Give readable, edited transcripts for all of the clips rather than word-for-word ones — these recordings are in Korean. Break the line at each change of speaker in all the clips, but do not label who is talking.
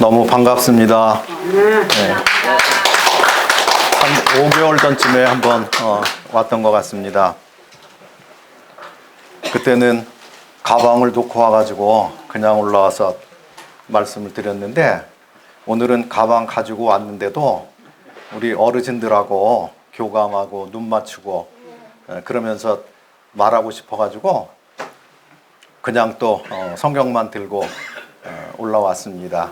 너무 반갑습니다. 네. 한 5개월 전쯤에 한번 왔던 것 같습니다. 그때는 가방을 놓고 와가지고 그냥 올라와서 말씀을 드렸는데, 오늘은 가방 가지고 왔는데도 우리 어르신들하고 교감하고 눈 맞추고 그러면서 말하고 싶어가지고 그냥 또 성경만 들고 올라왔습니다.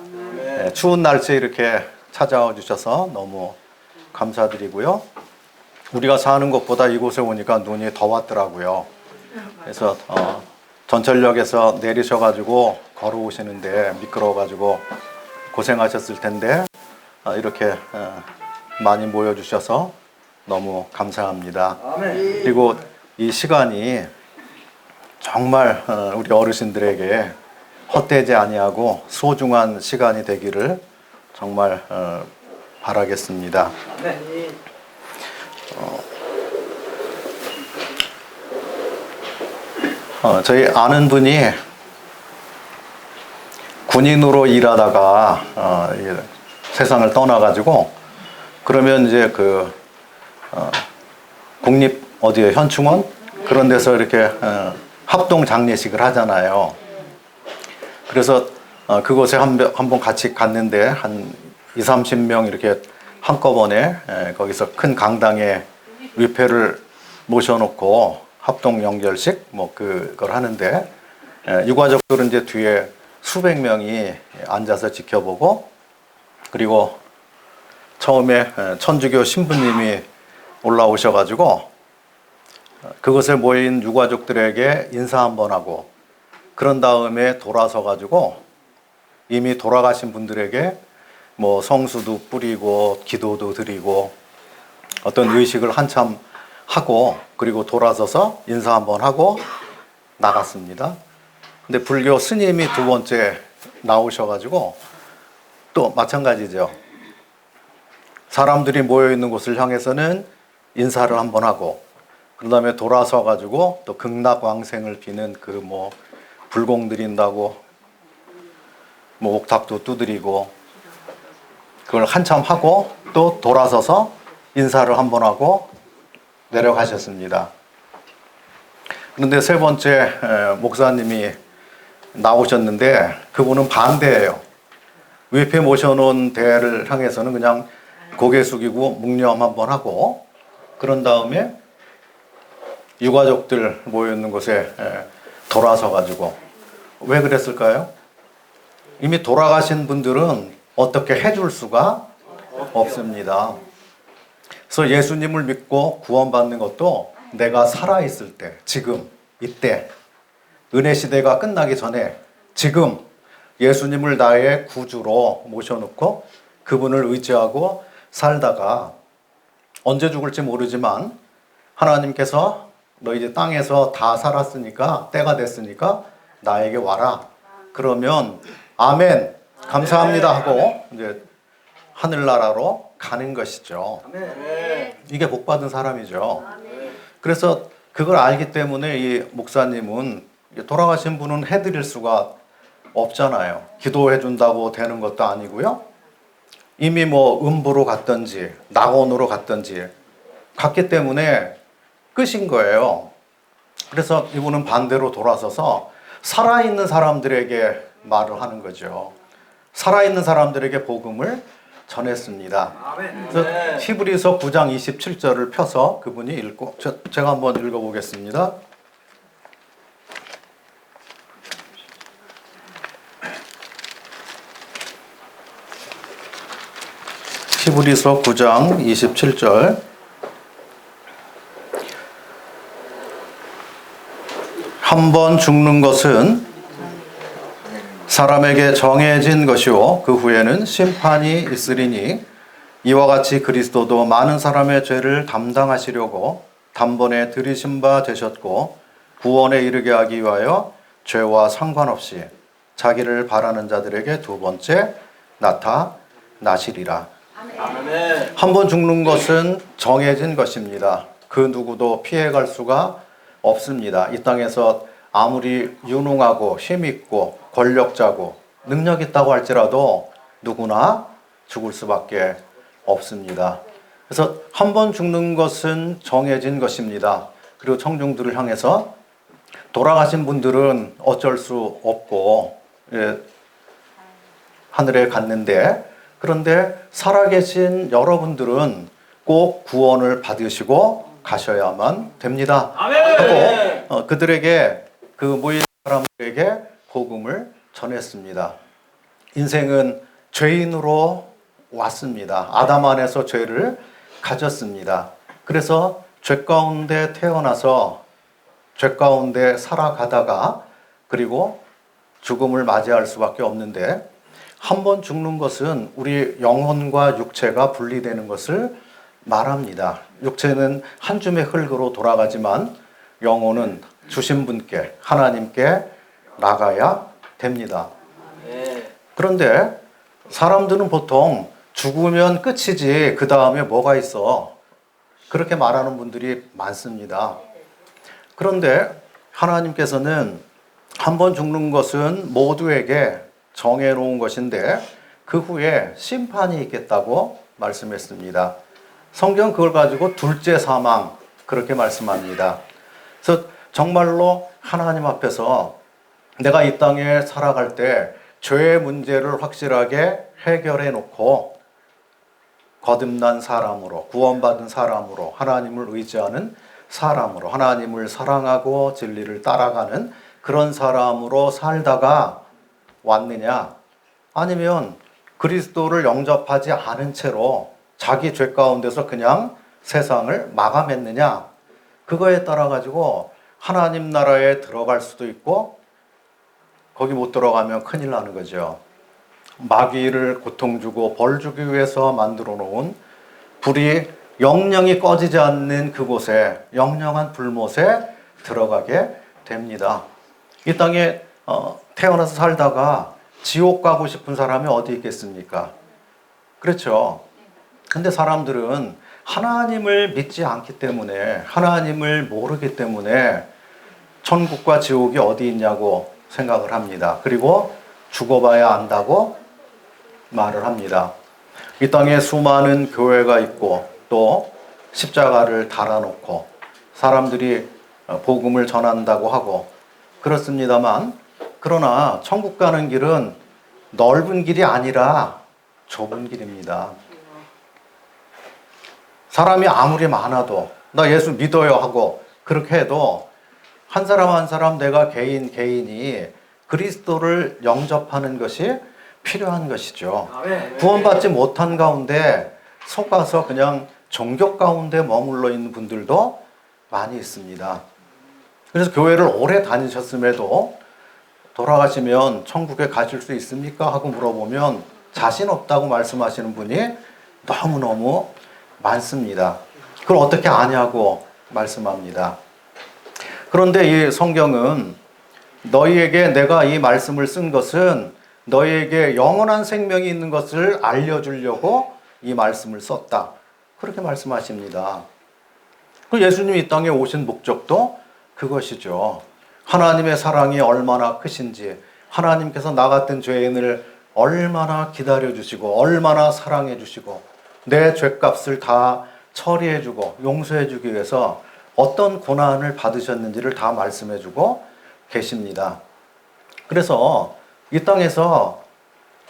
추운 날씨에 이렇게 찾아와 주셔서 너무 감사드리고요. 우리가 사는 곳보다 이곳에 오니까 눈이 더 왔더라고요. 그래서 전철역에서 내리셔가지고 걸어오시는데 미끄러워가지고 고생하셨을 텐데 이렇게 많이 모여주셔서 너무 감사합니다. 그리고 이 시간이 정말 우리 어르신들에게 헛되지 아니하고 소중한 시간이 되기를 정말 바라겠습니다. 저희 아는 분이 군인으로 일하다가 세상을 떠나가지고, 그러면 이제 국립 어디에 현충원 그런 데서 이렇게 합동 장례식을 하잖아요. 그래서 그곳에 한번 같이 갔는데 한 20-30명 이렇게 한꺼번에 거기서 큰 강당에 위패를 모셔놓고 합동 연결식 그걸 하는데, 유가족들은 이제 뒤에 수백 명이 앉아서 지켜보고, 그리고 처음에 천주교 신부님이 올라오셔가지고 그것에 모인 유가족들에게 인사 한번 하고, 그런 다음에 돌아서가지고 이미 돌아가신 분들에게 성수도 뿌리고 기도도 드리고 어떤 의식을 한참 하고, 그리고 돌아서서 인사 한번 하고 나갔습니다. 근데 불교 스님이 두 번째 나오셔가지고 또 마찬가지죠. 사람들이 모여있는 곳을 향해서는 인사를 한번 하고, 그 다음에 돌아서가지고 또 극락왕생을 비는 불공 드린다고 옥탑도 두드리고 그걸 한참 하고 또 돌아서서 인사를 한번 하고 내려가셨습니다. 그런데 세 번째 목사님이 나오셨는데 그분은 반대예요. 위패 모셔놓은 대를 향해서는 그냥 고개 숙이고 묵념 한번 하고, 그런 다음에 유가족들 모여있는 곳에 돌아서 가지고, 왜 그랬을까요? 이미 돌아가신 분들은 어떻게 해줄 수가 없습니다. 그래서 예수님을 믿고 구원받는 것도 내가 살아있을 때, 지금 이때 은혜 시대가 끝나기 전에 지금 예수님을 나의 구주로 모셔놓고 그분을 의지하고 살다가 언제 죽을지 모르지만 하나님께서 너 이제 땅에서 다 살았으니까 때가 됐으니까 나에게 와라. 그러면 아멘, 감사합니다 하고 이제 하늘나라로 가는 것이죠. 이게 복받은 사람이죠. 그래서 그걸 알기 때문에 이 목사님은 돌아가신 분은 해드릴 수가 없잖아요. 기도해 준다고 되는 것도 아니고요. 이미 음부로 갔든지 낙원으로 갔든지 갔기 때문에 끝인 거예요. 그래서 이분은 반대로 돌아서서 살아있는 사람들에게 말을 하는 거죠. 살아있는 사람들에게 복음을 전했습니다. 그래서 히브리서 9장 27절을 펴서 그분이 읽고, 제가 한번 읽어보겠습니다. 히브리서 9장 27절. 한 번 죽는 것은 사람에게 정해진 것이요 그 후에는 심판이 있으리니, 이와 같이 그리스도도 많은 사람의 죄를 담당하시려고 단번에 들이신 바 되셨고, 구원에 이르게 하기 위하여 죄와 상관없이 자기를 바라는 자들에게 두 번째 나타나시리라. 한 번 죽는 것은 정해진 것입니다. 그 누구도 피해갈 수가 없습니다. 이 땅에서 아무리 유능하고 힘있고 권력자고 능력 있다고 할지라도 누구나 죽을 수밖에 없습니다. 그래서 한 번 죽는 것은 정해진 것입니다. 그리고 청중들을 향해서 돌아가신 분들은 어쩔 수 없고 하늘에 갔는데, 그런데 살아계신 여러분들은 꼭 구원을 받으시고 가셔야만 됩니다. 하고 그들에게, 그 모인 사람들에게 복음을 전했습니다. 인생은 죄인으로 왔습니다. 아담 안에서 죄를 가졌습니다. 그래서 죄 가운데 태어나서 죄 가운데 살아가다가 그리고 죽음을 맞이할 수밖에 없는데, 한 번 죽는 것은 우리 영혼과 육체가 분리되는 것을 말합니다. 육체는 한 줌의 흙으로 돌아가지만 영혼은 주신 분께, 하나님께 나가야 됩니다. 그런데 사람들은 보통 죽으면 끝이지 그 다음에 뭐가 있어, 그렇게 말하는 분들이 많습니다. 그런데 하나님께서는 한 번 죽는 것은 모두에게 정해놓은 것인데 그 후에 심판이 있겠다고 말씀했습니다. 성경 그걸 가지고 둘째 사망, 그렇게 말씀합니다. 그래서 정말로 하나님 앞에서 내가 이 땅에 살아갈 때 죄의 문제를 확실하게 해결해 놓고 거듭난 사람으로, 구원받은 사람으로, 하나님을 의지하는 사람으로, 하나님을 사랑하고 진리를 따라가는 그런 사람으로 살다가 왔느냐, 아니면 그리스도를 영접하지 않은 채로 자기 죄 가운데서 그냥 세상을 마감했느냐, 그거에 따라 가지고 하나님 나라에 들어갈 수도 있고 거기 못 들어가면 큰일 나는 거죠. 마귀를 고통 주고 벌 주기 위해서 만들어 놓은 불이 영영이 꺼지지 않는 그곳에, 영영한 불못에 들어가게 됩니다. 이 땅에 태어나서 살다가 지옥 가고 싶은 사람이 어디 있겠습니까? 그렇죠. 근데 사람들은 하나님을 믿지 않기 때문에, 하나님을 모르기 때문에 천국과 지옥이 어디 있냐고 생각을 합니다. 그리고 죽어봐야 안다고 말을 합니다. 이 땅에 수많은 교회가 있고 또 십자가를 달아놓고 사람들이 복음을 전한다고 하고 그렇습니다만, 그러나 천국 가는 길은 넓은 길이 아니라 좁은 길입니다. 사람이 아무리 많아도 나 예수 믿어요 하고 그렇게 해도 한 사람 한 사람 내가 개인이 그리스도를 영접하는 것이 필요한 것이죠. 구원받지 못한 가운데 속아서 그냥 종교 가운데 머물러 있는 분들도 많이 있습니다. 그래서 교회를 오래 다니셨음에도 돌아가시면 천국에 가실 수 있습니까? 하고 물어보면 자신 없다고 말씀하시는 분이 너무너무 많습니다. 그걸 어떻게 아냐고 말씀합니다. 그런데 이 성경은 너희에게 내가 이 말씀을 쓴 것은 너희에게 영원한 생명이 있는 것을 알려주려고 이 말씀을 썼다, 그렇게 말씀하십니다. 예수님이 이 땅에 오신 목적도 그것이죠. 하나님의 사랑이 얼마나 크신지, 하나님께서 나 같은 죄인을 얼마나 기다려주시고 얼마나 사랑해주시고 내 죄값을 다 처리해주고 용서해주기 위해서 어떤 고난을 받으셨는지를 다 말씀해주고 계십니다. 그래서 이 땅에서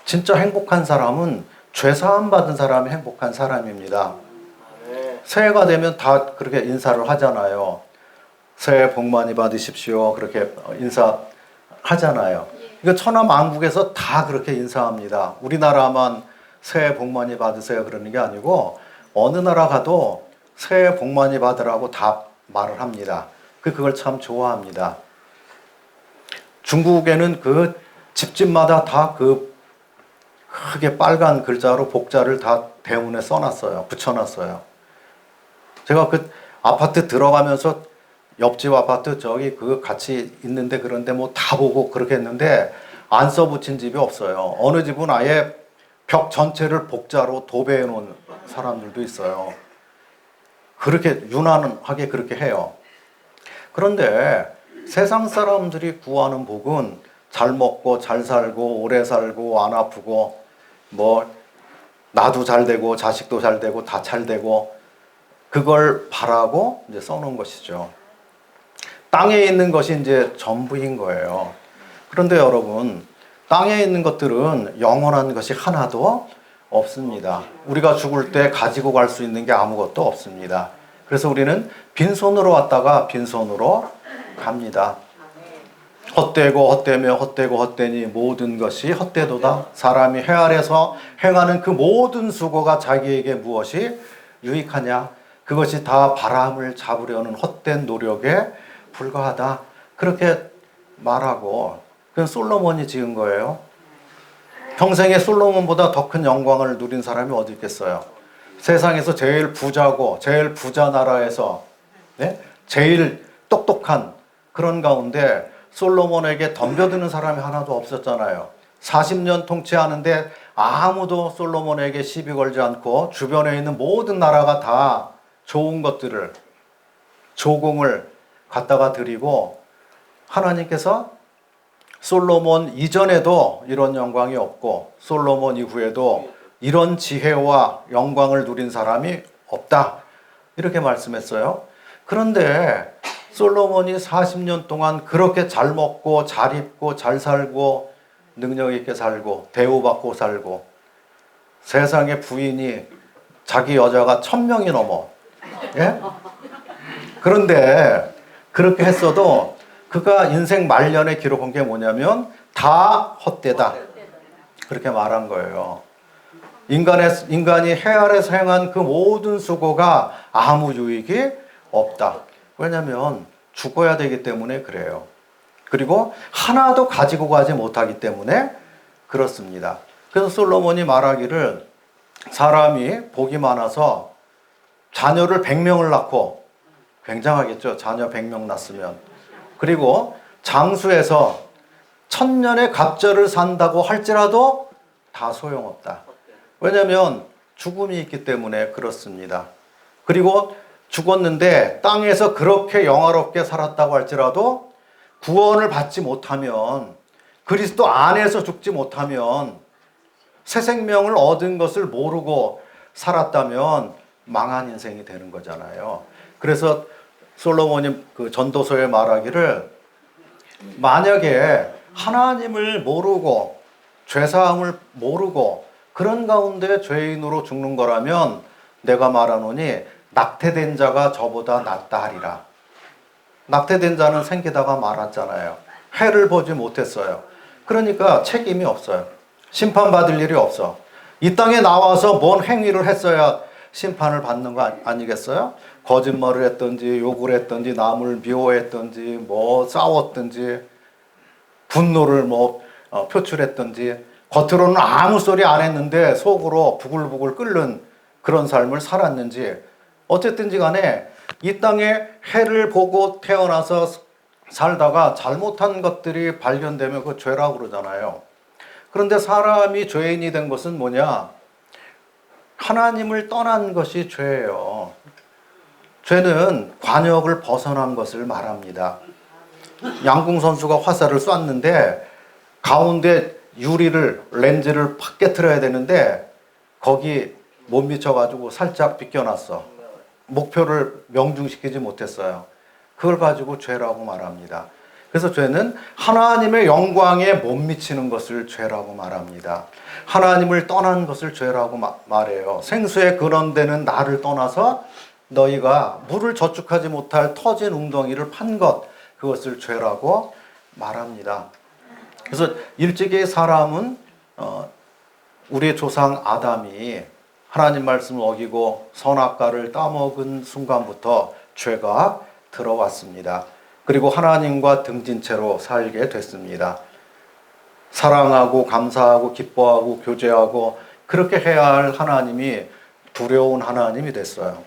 진짜 행복한 사람은 죄사함 받은 사람이 행복한 사람입니다. 새해가 되면 다 그렇게 인사를 하잖아요. 새해 복 많이 받으십시오, 그렇게 인사하잖아요. 이거 천하만국에서 다 그렇게 인사합니다. 우리나라만 새해 복 많이 받으세요 그러는 게 아니고 어느 나라 가도 새해 복 많이 받으라고 다 말을 합니다. 그걸 참 좋아합니다. 중국에는 그 집집마다 다 그 크게 빨간 글자로 복자를 다 대문에 써놨어요. 붙여놨어요. 제가 그 아파트 들어가면서 옆집 아파트 저기 그 같이 있는데 그런데 뭐 다 보고 그렇게 했는데 안 써붙인 집이 없어요. 어느 집은 아예 벽 전체를 복자로 도배해 놓은 사람들도 있어요. 그렇게 유난하게 그렇게 해요. 그런데 세상 사람들이 구하는 복은 잘 먹고 잘 살고 오래 살고 안 아프고 뭐 나도 잘 되고 자식도 잘 되고 다 잘 되고 그걸 바라고 이제 써놓은 것이죠. 땅에 있는 것이 이제 전부인 거예요. 그런데 여러분, 땅에 있는 것들은 영원한 것이 하나도 없습니다. 우리가 죽을 때 가지고 갈 수 있는 게 아무것도 없습니다. 그래서 우리는 빈손으로 왔다가 빈손으로 갑니다. 헛되고 헛되며 헛되고 헛되니 모든 것이 헛되도다. 사람이 해 아래서 행하는 그 모든 수고가 자기에게 무엇이 유익하냐? 그것이 다 바람을 잡으려는 헛된 노력에 불과하다. 그렇게 말하고 그건 솔로몬이 지은 거예요. 평생에 솔로몬보다 더 큰 영광을 누린 사람이 어디 있겠어요? 세상에서 제일 부자고 제일 부자 나라에서 제일 똑똑한 그런 가운데 솔로몬에게 덤벼드는 사람이 하나도 없었잖아요. 40년 통치하는데 아무도 솔로몬에게 시비 걸지 않고 주변에 있는 모든 나라가 다 좋은 것들을 조공을 갖다가 드리고 하나님께서 솔로몬 이전에도 이런 영광이 없고 솔로몬 이후에도 이런 지혜와 영광을 누린 사람이 없다. 이렇게 말씀했어요. 그런데 솔로몬이 40년 동안 그렇게 잘 먹고 잘 입고 잘 살고 능력 있게 살고 대우받고 살고 세상에 부인이 자기 여자가 1000명이 넘어. 예? 그런데 그렇게 했어도 그가 인생 말년에 기록한 게 뭐냐면 다 헛되다. 그렇게 말한 거예요. 인간이 해 아래서 행한 그 모든 수고가 아무 유익이 없다. 왜냐하면 죽어야 되기 때문에 그래요. 그리고 하나도 가지고 가지 못하기 때문에 그렇습니다. 그래서 솔로몬이 말하기를 사람이 복이 많아서 자녀를 100명을 낳고 굉장하겠죠. 자녀 100명 낳았으면. 그리고 장수해서 1000년의 갑절을 산다고 할지라도 다 소용없다. 왜냐하면 죽음이 있기 때문에 그렇습니다. 그리고 죽었는데 땅에서 그렇게 영화롭게 살았다고 할지라도 구원을 받지 못하면 그리스도 안에서 죽지 못하면 새 생명을 얻은 것을 모르고 살았다면 망한 인생이 되는 거잖아요. 그래서 솔로몬이 그 전도서에 말하기를 만약에 하나님을 모르고 죄사함을 모르고 그런 가운데 죄인으로 죽는 거라면 내가 말하노니 낙태된 자가 저보다 낫다 하리라. 낙태된 자는 생기다가 말았잖아요. 해를 보지 못했어요. 그러니까 책임이 없어요. 심판받을 일이 없어. 이 땅에 나와서 뭔 행위를 했어야 심판을 받는 거 아니겠어요? 거짓말을 했든지 욕을 했든지 남을 미워했든지 뭐 싸웠든지 분노를 표출했든지 겉으로는 아무 소리 안 했는데 속으로 부글부글 끓는 그런 삶을 살았는지 어쨌든지 간에 이 땅에 해를 보고 태어나서 살다가 잘못한 것들이 발견되면 그 죄라고 그러잖아요. 그런데 사람이 죄인이 된 것은 뭐냐? 하나님을 떠난 것이 죄예요. 죄는 관역을 벗어난 것을 말합니다. 양궁 선수가 화살을 쐈는데 가운데 렌즈를 팍 깨트려야 되는데 거기 못 미쳐가지고 살짝 비껴놨어. 목표를 명중시키지 못했어요. 그걸 가지고 죄라고 말합니다. 그래서 죄는 하나님의 영광에 못 미치는 것을 죄라고 말합니다. 하나님을 떠난 것을 죄라고 말해요. 생수의 근원되는 나를 떠나서 너희가 물을 저축하지 못할 터진 웅덩이를 판 것, 그것을 죄라고 말합니다. 그래서 일찍이 사람은 우리의 조상 아담이 하나님 말씀을 어기고 선악과를 따먹은 순간부터 죄가 들어왔습니다. 그리고 하나님과 등진 채로 살게 됐습니다. 사랑하고 감사하고 기뻐하고 교제하고 그렇게 해야 할 하나님이 두려운 하나님이 됐어요.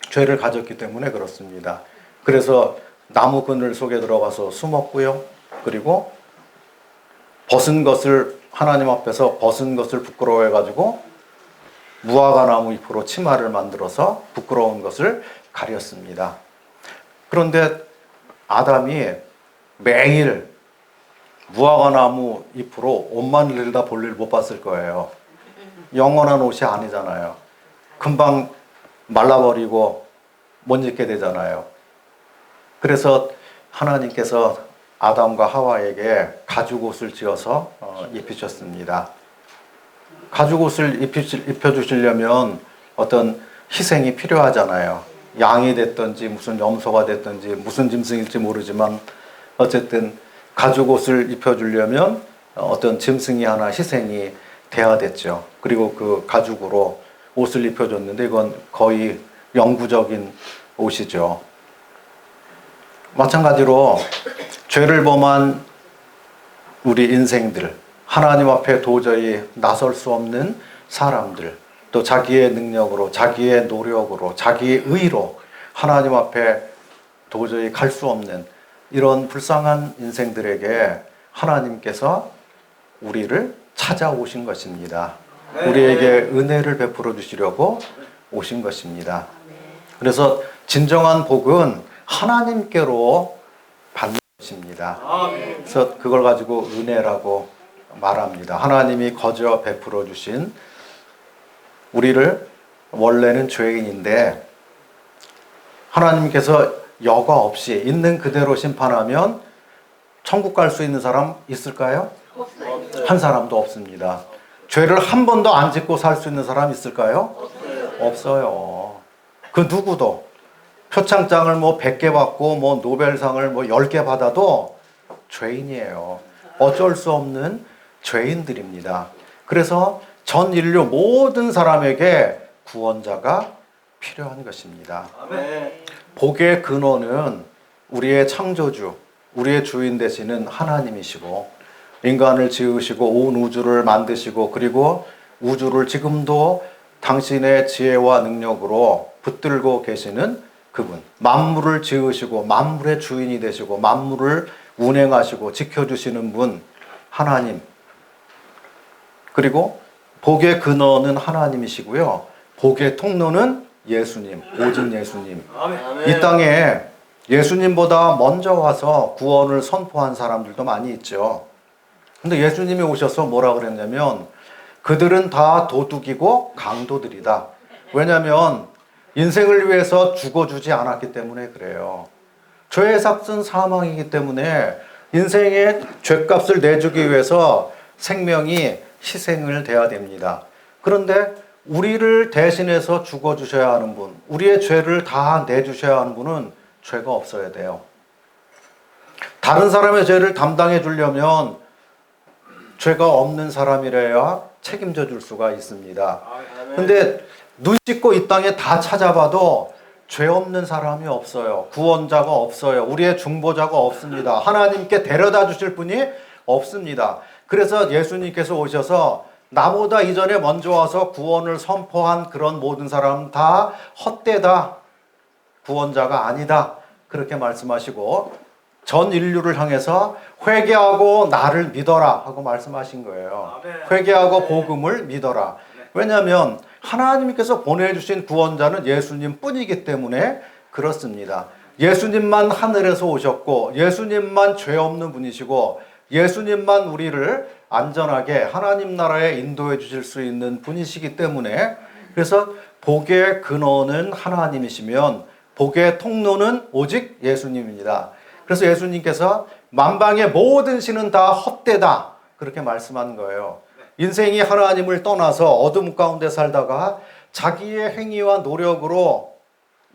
죄를 가졌기 때문에 그렇습니다. 그래서 나무 그늘 속에 들어가서 숨었고요. 그리고 하나님 앞에서 벗은 것을 부끄러워해가지고 무화과 나무 잎으로 치마를 만들어서 부끄러운 것을 가렸습니다. 그런데 아담이 매일 무화과 나무 잎으로 옷만 흘리다 볼일 못 봤을 거예요. 영원한 옷이 아니잖아요. 금방 말라버리고 못 입게 되잖아요. 그래서 하나님께서 아담과 하와에게 가죽옷을 지어서 입히셨습니다. 가죽옷을 입혀주시려면 어떤 희생이 필요하잖아요. 양이 됐든지 무슨 염소가 됐든지 무슨 짐승일지 모르지만 어쨌든 가죽옷을 입혀주려면 어떤 짐승이 하나 희생이 돼야 됐죠. 그리고 그 가죽으로 옷을 입혀줬는데 이건 거의 영구적인 옷이죠. 마찬가지로 죄를 범한 우리 인생들, 하나님 앞에 도저히 나설 수 없는 사람들, 또 자기의 능력으로, 자기의 노력으로, 자기의 의로 하나님 앞에 도저히 갈 수 없는 이런 불쌍한 인생들에게 하나님께서 우리를 찾아오신 것입니다. 우리에게 은혜를 베풀어 주시려고 오신 것입니다. 그래서 진정한 복은 하나님께로 받는 것입니다. 그래서 그걸 가지고 은혜라고 말합니다. 하나님이 거저 베풀어 주신 우리를 원래는 죄인인데 하나님께서 여과 없이 있는 그대로 심판하면 천국 갈 수 있는 사람 있을까요? 없어요. 한 사람도 없습니다. 죄를 한 번도 안 짓고 살 수 있는 사람 있을까요? 없어요. 그 누구도 표창장을 뭐 100개 받고 뭐 노벨상을 뭐 10개 받아도 죄인이에요. 어쩔 수 없는 죄인들입니다. 그래서 전 인류 모든 사람에게 구원자가 필요한 것입니다. 복의 근원은 우리의 창조주, 우리의 주인 되시는 하나님이시고 인간을 지으시고 온 우주를 만드시고 그리고 우주를 지금도 당신의 지혜와 능력으로 붙들고 계시는 그분, 만물을 지으시고 만물의 주인이 되시고 만물을 운행하시고 지켜주시는 분 하나님, 그리고 복의 근원은 하나님이시고요, 복의 통로는 예수님, 오직 예수님. 이 땅에 예수님보다 먼저 와서 구원을 선포한 사람들도 많이 있죠. 근데 예수님이 오셔서 뭐라 그랬냐면 그들은 다 도둑이고 강도들이다. 왜냐하면 인생을 위해서 죽어주지 않았기 때문에 그래요. 죄의 삭은 사망이기 때문에 인생의 죄값을 내주기 위해서 생명이 희생을 돼야 됩니다. 그런데 우리를 대신해서 죽어주셔야 하는 분, 우리의 죄를 다 내주셔야 하는 분은 죄가 없어야 돼요. 다른 사람의 죄를 담당해 주려면 죄가 없는 사람이라야 책임져 줄 수가 있습니다. 근데 눈 씻고 이 땅에 다 찾아봐도 죄 없는 사람이 없어요. 구원자가 없어요. 우리의 중보자가 없습니다. 하나님께 데려다 주실 분이 없습니다. 그래서 예수님께서 오셔서 나보다 이전에 먼저 와서 구원을 선포한 그런 모든 사람은 다 헛되다. 구원자가 아니다. 그렇게 말씀하시고 전 인류를 향해서 회개하고 나를 믿어라 하고 말씀하신 거예요. 회개하고 복음을 믿어라. 왜냐하면 하나님께서 보내주신 구원자는 예수님 뿐이기 때문에 그렇습니다. 예수님만 하늘에서 오셨고 예수님만 죄 없는 분이시고 예수님만 우리를 안전하게 하나님 나라에 인도해 주실 수 있는 분이시기 때문에 그래서 복의 근원은 하나님이시면 복의 통로는 오직 예수님입니다. 그래서 예수님께서 만방의 모든 신은 다 헛되다 그렇게 말씀한 거예요. 인생이 하나님을 떠나서 어둠 가운데 살다가 자기의 행위와 노력으로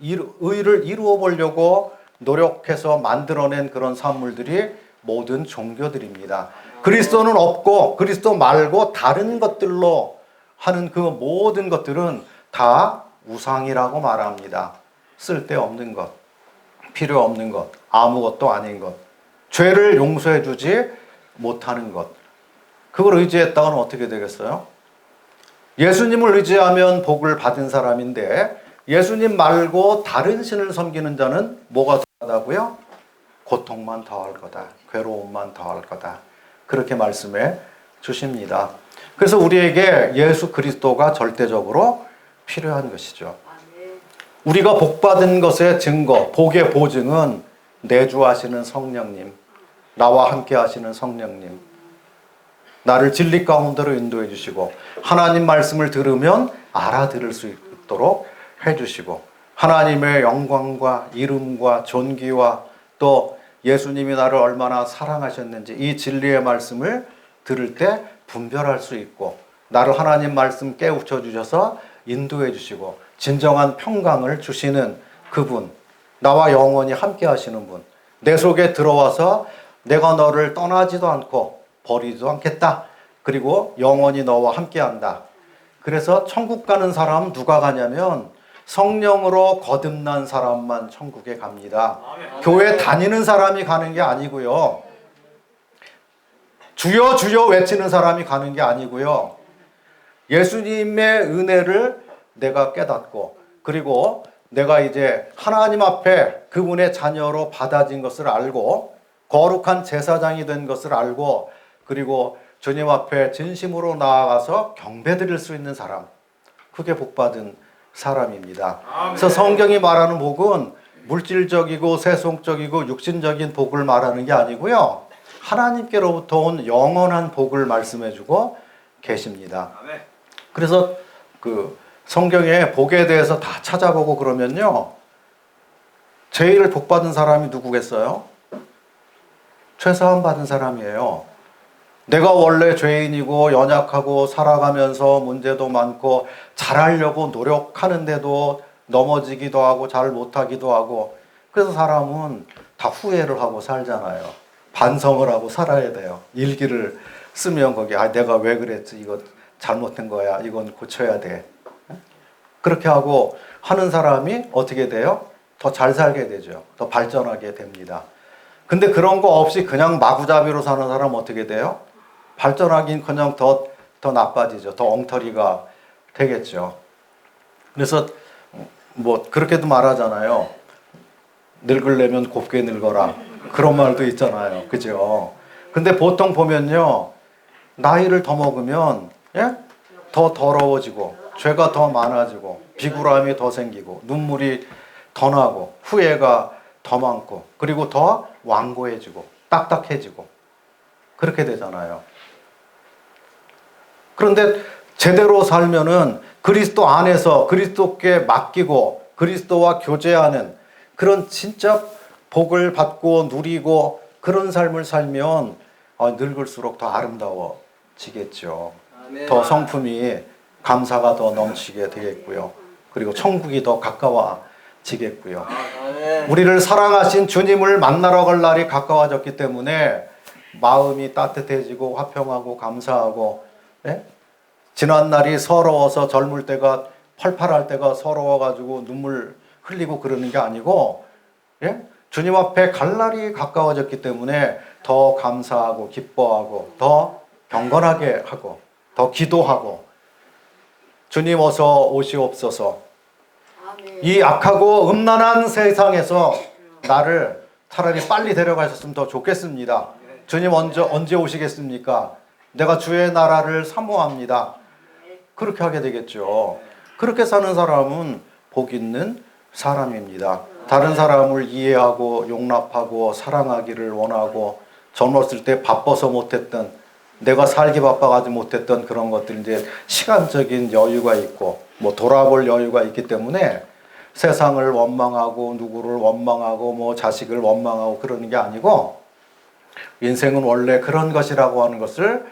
의를 이루어 보려고 노력해서 만들어낸 그런 산물들이 모든 종교들입니다. 그리스도는 없고 그리스도 말고 다른 것들로 하는 그 모든 것들은 다 우상이라고 말합니다. 쓸데없는 것, 필요 없는 것, 아무것도 아닌 것, 죄를 용서해 주지 못하는 것. 그걸 의지했다가는 어떻게 되겠어요? 예수님을 의지하면 복을 받은 사람인데 예수님 말고 다른 신을 섬기는 자는 뭐가 더하다고요? 고통만 더할 거다. 괴로움만 더할 거다. 그렇게 말씀해 주십니다. 그래서 우리에게 예수 그리스도가 절대적으로 필요한 것이죠. 우리가 복받은 것의 증거, 복의 보증은 내주하시는 성령님, 나와 함께 하시는 성령님. 나를 진리 가운데로 인도해 주시고 하나님 말씀을 들으면 알아들을 수 있도록 해 주시고 하나님의 영광과 이름과 존귀와 또 예수님이 나를 얼마나 사랑하셨는지 이 진리의 말씀을 들을 때 분별할 수 있고 나를 하나님 말씀 깨우쳐 주셔서 인도해 주시고 진정한 평강을 주시는 그분, 나와 영원히 함께 하시는 분, 내 속에 들어와서 내가 너를 떠나지도 않고 버리지도 않겠다. 그리고 영원히 너와 함께 한다. 그래서 천국 가는 사람 누가 가냐면 성령으로 거듭난 사람만 천국에 갑니다. 교회 다니는 사람이 가는 게 아니고요. 주여 주여 외치는 사람이 가는 게 아니고요. 예수님의 은혜를 내가 깨닫고 그리고 내가 이제 하나님 앞에 그분의 자녀로 받아진 것을 알고 거룩한 제사장이 된 것을 알고 그리고 주님 앞에 진심으로 나아가서 경배드릴 수 있는 사람, 그게 복받은 사람입니다. 그래서 성경이 말하는 복은 물질적이고 세속적이고 육신적인 복을 말하는 게 아니고요. 하나님께로부터 온 영원한 복을 말씀해주고 계십니다. 그래서 그 성경에 복에 대해서 다 찾아보고 그러면요. 제일 복받은 사람이 누구겠어요? 죄사함 받은 사람이에요. 내가 원래 죄인이고 연약하고 살아가면서 문제도 많고 잘하려고 노력하는데도 넘어지기도 하고 잘 못하기도 하고 그래서 사람은 다 후회를 하고 살잖아요. 반성을 하고 살아야 돼요. 일기를 쓰면 거기 내가 왜 그랬지, 이거 잘못된 거야, 이건 고쳐야 돼. 그렇게 하고 하는 사람이 어떻게 돼요? 더 잘 살게 되죠. 더 발전하게 됩니다. 근데 그런 거 없이 그냥 마구잡이로 사는 사람은 어떻게 돼요? 발전하긴 그냥 더 나빠지죠. 더 엉터리가 되겠죠. 그래서 뭐 그렇게도 말하잖아요. 늙으려면 곱게 늙어라. 그런 말도 있잖아요. 그죠? 근데 보통 보면요. 나이를 더 먹으면 더 더러워지고 죄가 더 많아지고 비굴함이 더 생기고 눈물이 더 나고 후회가 더 많고 그리고 더 완고해지고 딱딱해지고 그렇게 되잖아요. 그런데 제대로 살면은 그리스도 안에서 그리스도께 맡기고 그리스도와 교제하는 그런 진짜 복을 받고 누리고 그런 삶을 살면 늙을수록 더 아름다워지겠죠. 더 성품이 감사가 더 넘치게 되겠고요. 그리고 천국이 더 가까워지겠고요. 우리를 사랑하신 주님을 만나러 갈 날이 가까워졌기 때문에 마음이 따뜻해지고 화평하고 감사하고 지난 날이 서러워서 젊을 때가 펄펄할 때가 서러워가지고 눈물 흘리고 그러는 게 아니고 주님 앞에 갈 날이 가까워졌기 때문에 더 감사하고 기뻐하고 더 경건하게 하고 더 기도하고 주님 어서 오시옵소서. 이 악하고 음란한 세상에서 나를 차라리 빨리 데려가셨으면 더 좋겠습니다. 주님 언제 오시겠습니까? 내가 주의 나라를 사모합니다. 그렇게 하게 되겠죠. 그렇게 사는 사람은 복 있는 사람입니다. 다른 사람을 이해하고 용납하고 사랑하기를 원하고 젊었을 때 바빠서 못했던 내가 살기 바빠가지고 못했던 그런 것들 이제 시간적인 여유가 있고 뭐 돌아볼 여유가 있기 때문에 세상을 원망하고 누구를 원망하고 뭐 자식을 원망하고 그러는 게 아니고 인생은 원래 그런 것이라고 하는 것을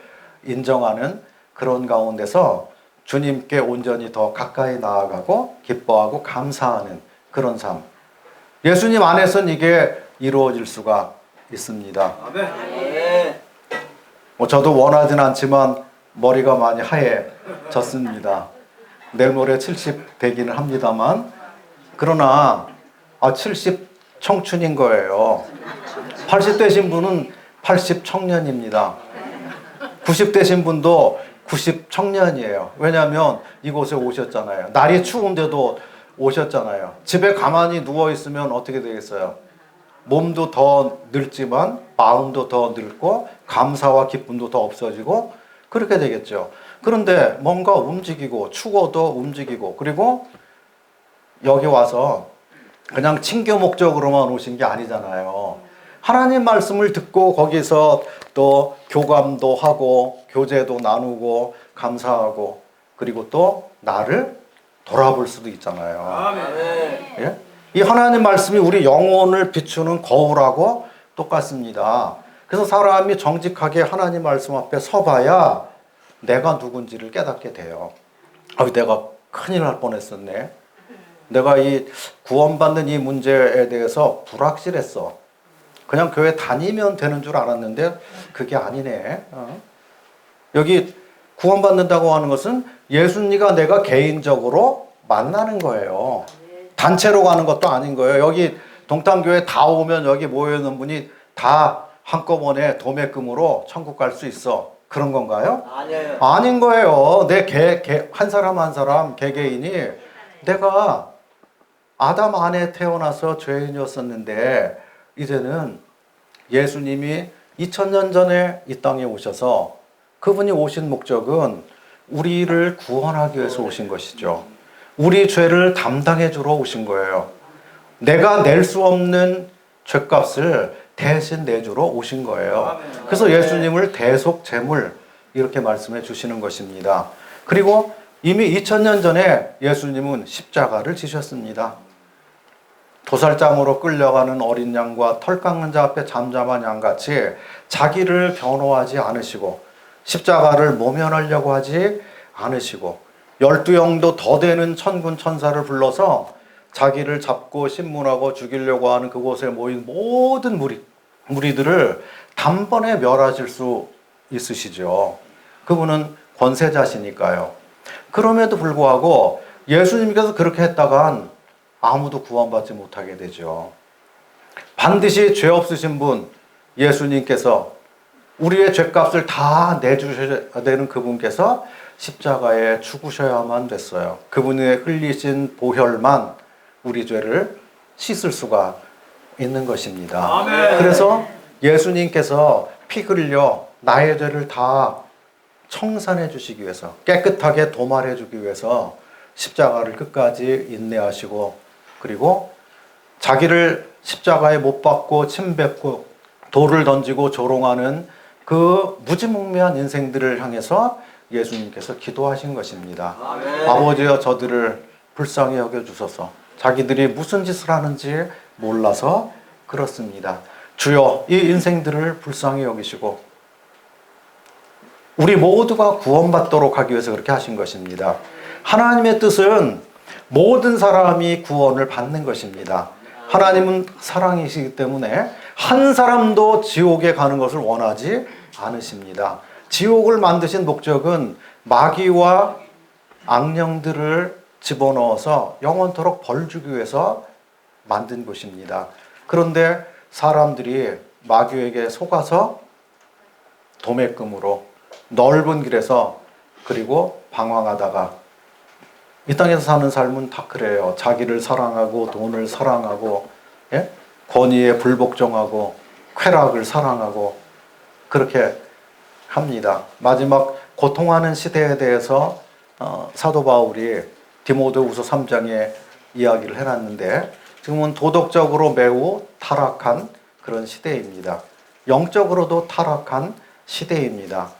인정하는 그런 가운데서 주님께 온전히 더 가까이 나아가고 기뻐하고 감사하는 그런 삶. 예수님 안에서는 이게 이루어질 수가 있습니다. 저도 원하진 않지만 머리가 많이 하얘졌습니다. 내일 모레 70 되기는 합니다만 그러나 70 청춘인 거예요. 80 되신 분은 80 청년입니다. 90 되신 분도 90 청년이에요. 왜냐하면 이곳에 오셨잖아요. 날이 추운데도 오셨잖아요. 집에 가만히 누워있으면 어떻게 되겠어요? 몸도 더 늙지만 마음도 더 늙고 감사와 기쁨도 더 없어지고 그렇게 되겠죠. 그런데 뭔가 움직이고 추워도 움직이고 그리고 여기 와서 그냥 친교 목적으로만 오신 게 아니잖아요. 하나님 말씀을 듣고 거기서 또 교감도 하고 교제도 나누고 감사하고 그리고 또 나를 돌아볼 수도 있잖아요.
아멘.
예? 이 하나님 말씀이 우리 영혼을 비추는 거울하고 똑같습니다. 그래서 사람이 정직하게 하나님 말씀 앞에 서봐야 내가 누군지를 깨닫게 돼요. 내가 큰일 날 뻔했었네. 내가 이 구원받는 이 문제에 대해서 불확실했어. 그냥 교회 다니면 되는 줄 알았는데 그게 아니네. 여기 구원받는다고 하는 것은 예수님과 내가 개인적으로 만나는 거예요. 단체로 가는 것도 아닌 거예요. 여기 동탄교회 다 오면 여기 모여있는 분이 다 한꺼번에 도매금으로 천국 갈 수 있어. 그런 건가요?
아니에요.
아닌 거예요. 한 사람 한 사람 개개인이 내가 아담 안에 태어나서 죄인이었었는데 이제는 예수님이 2000년 전에 이 땅에 오셔서 그분이 오신 목적은 우리를 구원하기 위해서 오신 것이죠. 우리 죄를 담당해 주러 오신 거예요. 내가 낼 수 없는 죄값을 대신 내주러 오신 거예요. 그래서 예수님을 대속 제물 이렇게 말씀해 주시는 것입니다. 그리고 이미 2000년 전에 예수님은 십자가를 지셨습니다. 도살장으로 끌려가는 어린 양과 털 깎는 자 앞에 잠잠한 양같이 자기를 변호하지 않으시고 십자가를 모면하려고 하지 않으시고 12영도 더 되는 천군 천사를 불러서 자기를 잡고 신문하고 죽이려고 하는 그곳에 모인 모든 무리들을 단번에 멸하실 수 있으시죠. 그분은 권세자시니까요. 그럼에도 불구하고 예수님께서 그렇게 했다간 아무도 구원받지 못하게 되죠. 반드시 죄 없으신 분 예수님께서 우리의 죄값을 다 내주셔야 되는 그분께서 십자가에 죽으셔야만 됐어요. 그분의 흘리신 보혈만 우리 죄를 씻을 수가 있는 것입니다.
아멘.
그래서 예수님께서 피 흘려 나의 죄를 다 청산해 주시기 위해서 깨끗하게 도말해 주기 위해서 십자가를 끝까지 인내하시고 그리고 자기를 십자가에 못 박고 침뱉고 돌을 던지고 조롱하는 그 무지몽매한 인생들을 향해서 예수님께서 기도하신 것입니다.
아멘.
아버지여 저들을 불쌍히 여겨주소서. 자기들이 무슨 짓을 하는지 몰라서 그렇습니다. 주여 이 인생들을 불쌍히 여기시고 우리 모두가 구원받도록 하기 위해서 그렇게 하신 것입니다. 하나님의 뜻은 모든 사람이 구원을 받는 것입니다. 하나님은 사랑이시기 때문에 한 사람도 지옥에 가는 것을 원하지 않으십니다. 지옥을 만드신 목적은 마귀와 악령들을 집어넣어서 영원토록 벌 주기 위해서 만든 곳입니다. 그런데 사람들이 마귀에게 속아서 도매금으로 넓은 길에서 그리고 방황하다가 이 땅에서 사는 삶은 다 그래요. 자기를 사랑하고 돈을 사랑하고 예? 권위에 불복종하고 쾌락을 사랑하고 그렇게 합니다. 마지막 고통하는 시대에 대해서 사도 바울이 디모데후서 3장에 이야기를 해놨는데 지금은 도덕적으로 매우 타락한 그런 시대입니다. 영적으로도 타락한 시대입니다.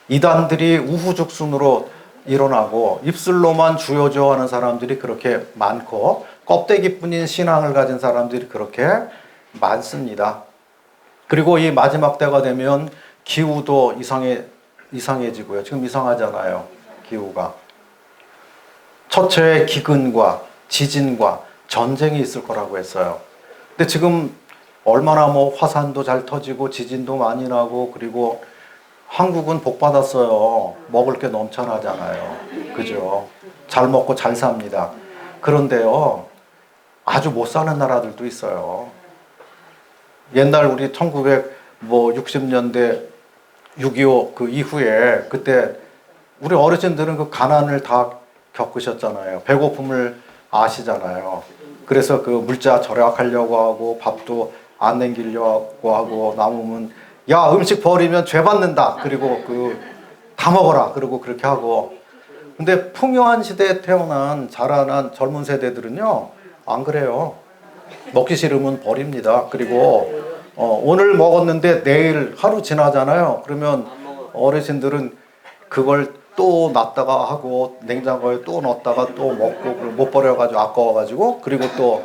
이단들이 우후죽순으로 일어나고 입술로만 주여주여하는 사람들이 그렇게 많고 껍데기뿐인 신앙을 가진 사람들이 그렇게 많습니다. 그리고 이 마지막 때가 되면 기후도 이상해지고요. 지금 이상하잖아요. 기후가. 첫째에 기근과 지진과 전쟁이 있을 거라고 했어요. 근데 지금 얼마나 화산도 잘 터지고 지진도 많이 나고 그리고 한국은 복 받았어요. 먹을 게 넘쳐나잖아요. 그죠? 잘 먹고 잘 삽니다. 그런데요, 아주 못 사는 나라들도 있어요. 옛날 우리 1960년대 6.25 그 이후에 그때 우리 어르신들은 그 가난을 다 겪으셨잖아요. 배고픔을 아시잖아요. 그래서 그 물자 절약하려고 하고 밥도 안 남기려고 하고 남으면 야 음식 버리면 죄 받는다. 그리고 다 먹어라. 그리고 그렇게 하고. 근데 풍요한 시대에 태어난 자라난 젊은 세대들은요 안 그래요. 먹기 싫으면 버립니다. 그리고 오늘 먹었는데 내일 하루 지나잖아요. 그러면 어르신들은 그걸 또 놨다가 하고 냉장고에 또 넣었다가 또 먹고 못 버려가지고 아까워가지고 그리고 또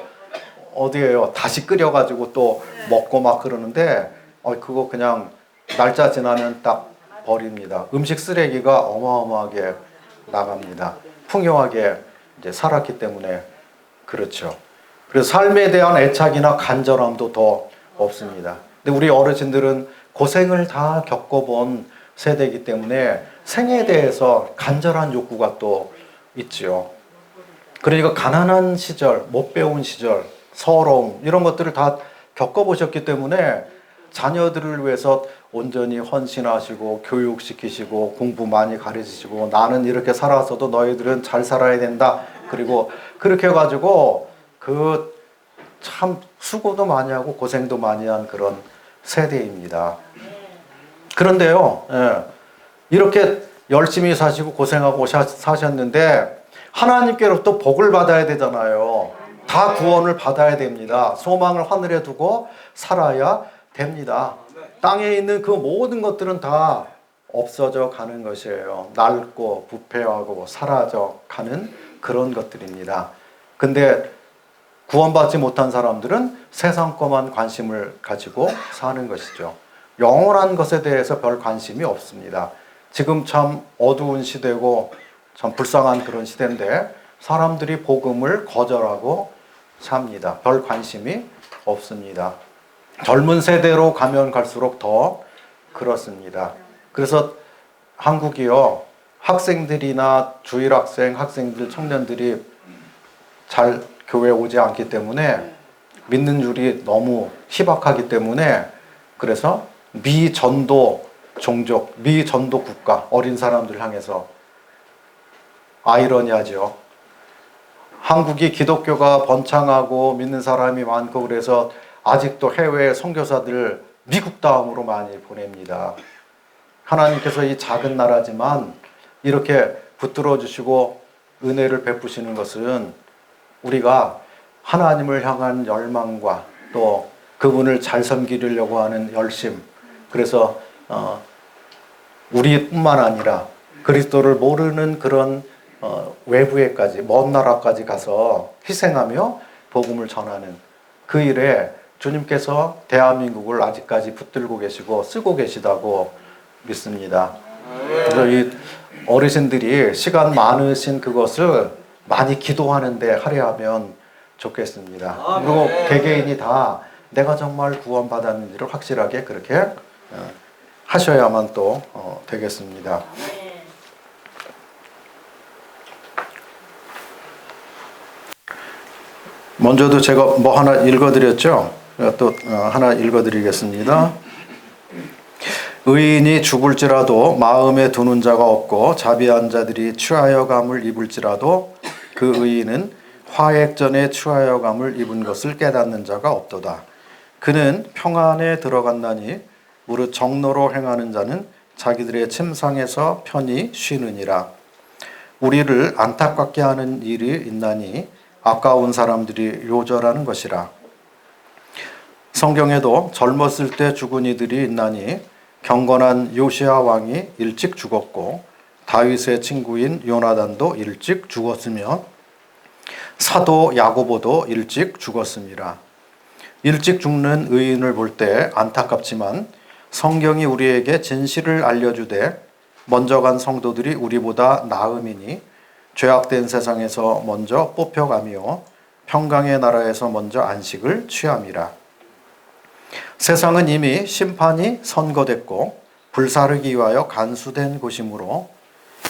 어디에요 다시 끓여가지고 또 먹고 막 그러는데 그거 그냥 날짜 지나면 딱 버립니다. 음식 쓰레기가 어마어마하게 나갑니다. 풍요하게 이제 살았기 때문에 그렇죠. 그래서 삶에 대한 애착이나 간절함도 더 없습니다. 근데 우리 어르신들은 고생을 다 겪어본 세대이기 때문에 생에 대해서 간절한 욕구가 또 있죠. 그러니까 가난한 시절, 못 배운 시절, 서러움 이런 것들을 다 겪어보셨기 때문에 자녀들을 위해서 온전히 헌신하시고 교육시키시고 공부 많이 가르치시고 나는 이렇게 살아서도 너희들은 잘 살아야 된다. 그리고 그렇게 해가지고 그 참 수고도 많이 하고 고생도 많이 한 그런 세대입니다. 그런데요, 이렇게 열심히 사시고 고생하고 사셨는데 하나님께로부터 복을 받아야 되잖아요. 다 구원을 받아야 됩니다. 소망을 하늘에 두고 살아야 됩니다. 땅에 있는 그 모든 것들은 다 없어져 가는 것이에요. 낡고 부패하고 사라져 가는 그런 것들입니다. 근데 구원받지 못한 사람들은 세상 것만 관심을 가지고 사는 것이죠. 영원한 것에 대해서 별 관심이 없습니다. 지금 참 어두운 시대고 참 불쌍한 그런 시대인데 사람들이 복음을 거절하고 삽니다. 별 관심이 없습니다. 젊은 세대로 가면 갈수록 더 그렇습니다. 그래서 한국이요, 학생들이나 주일학생, 학생들, 청년들이 잘 교회에 오지 않기 때문에 믿는 줄이 너무 희박하기 때문에 그래서 미전도 종족, 미전도 국가, 어린 사람들 향해서 아이러니하죠. 한국이 기독교가 번창하고 믿는 사람이 많고 그래서 아직도 해외 선교사들 미국 다음으로 많이 보냅니다. 하나님께서 이 작은 나라지만 이렇게 붙들어 주시고 은혜를 베푸시는 것은 우리가 하나님을 향한 열망과 또 그분을 잘 섬기려고 하는 열심, 그래서 우리뿐만 아니라 그리스도를 모르는 그런 외부에까지 먼 나라까지 가서 희생하며 복음을 전하는 그 일에 주님께서 대한민국을 아직까지 붙들고 계시고 쓰고 계시다고 믿습니다. 그래서 이 어르신들이 시간 많으신 그것을 많이 기도하는데 할애하면 좋겠습니다. 그리고 개개인이 다 내가 정말 구원받았는지를 확실하게 그렇게 하셔야만 또 되겠습니다. 먼저도 제가 뭐 하나 읽어드렸죠? 또 하나 읽어드리겠습니다. 의인이 죽을지라도 마음에 두는 자가 없고 자비한 자들이 취하여감을 입을지라도 그 의인은 화액전에 취하여감을 입은 것을 깨닫는 자가 없도다. 그는 평안에 들어간다니 무릇 정로로 행하는 자는 자기들의 침상에서 편히 쉬느니라. 우리를 안타깝게 하는 일이 있나니 아까운 사람들이 요절하는 것이라. 성경에도 젊었을 때 죽은 이들이 있나니 경건한 요시야 왕이 일찍 죽었고 다윗의 친구인 요나단도 일찍 죽었으며 사도 야고보도 일찍 죽었습니다. 일찍 죽는 의인을 볼 때 안타깝지만 성경이 우리에게 진실을 알려주되 먼저 간 성도들이 우리보다 나음이니 죄악된 세상에서 먼저 뽑혀가며 평강의 나라에서 먼저 안식을 취함이라. 세상은 이미 심판이 선고됐고 불사르기 위하여 간수된 곳이므로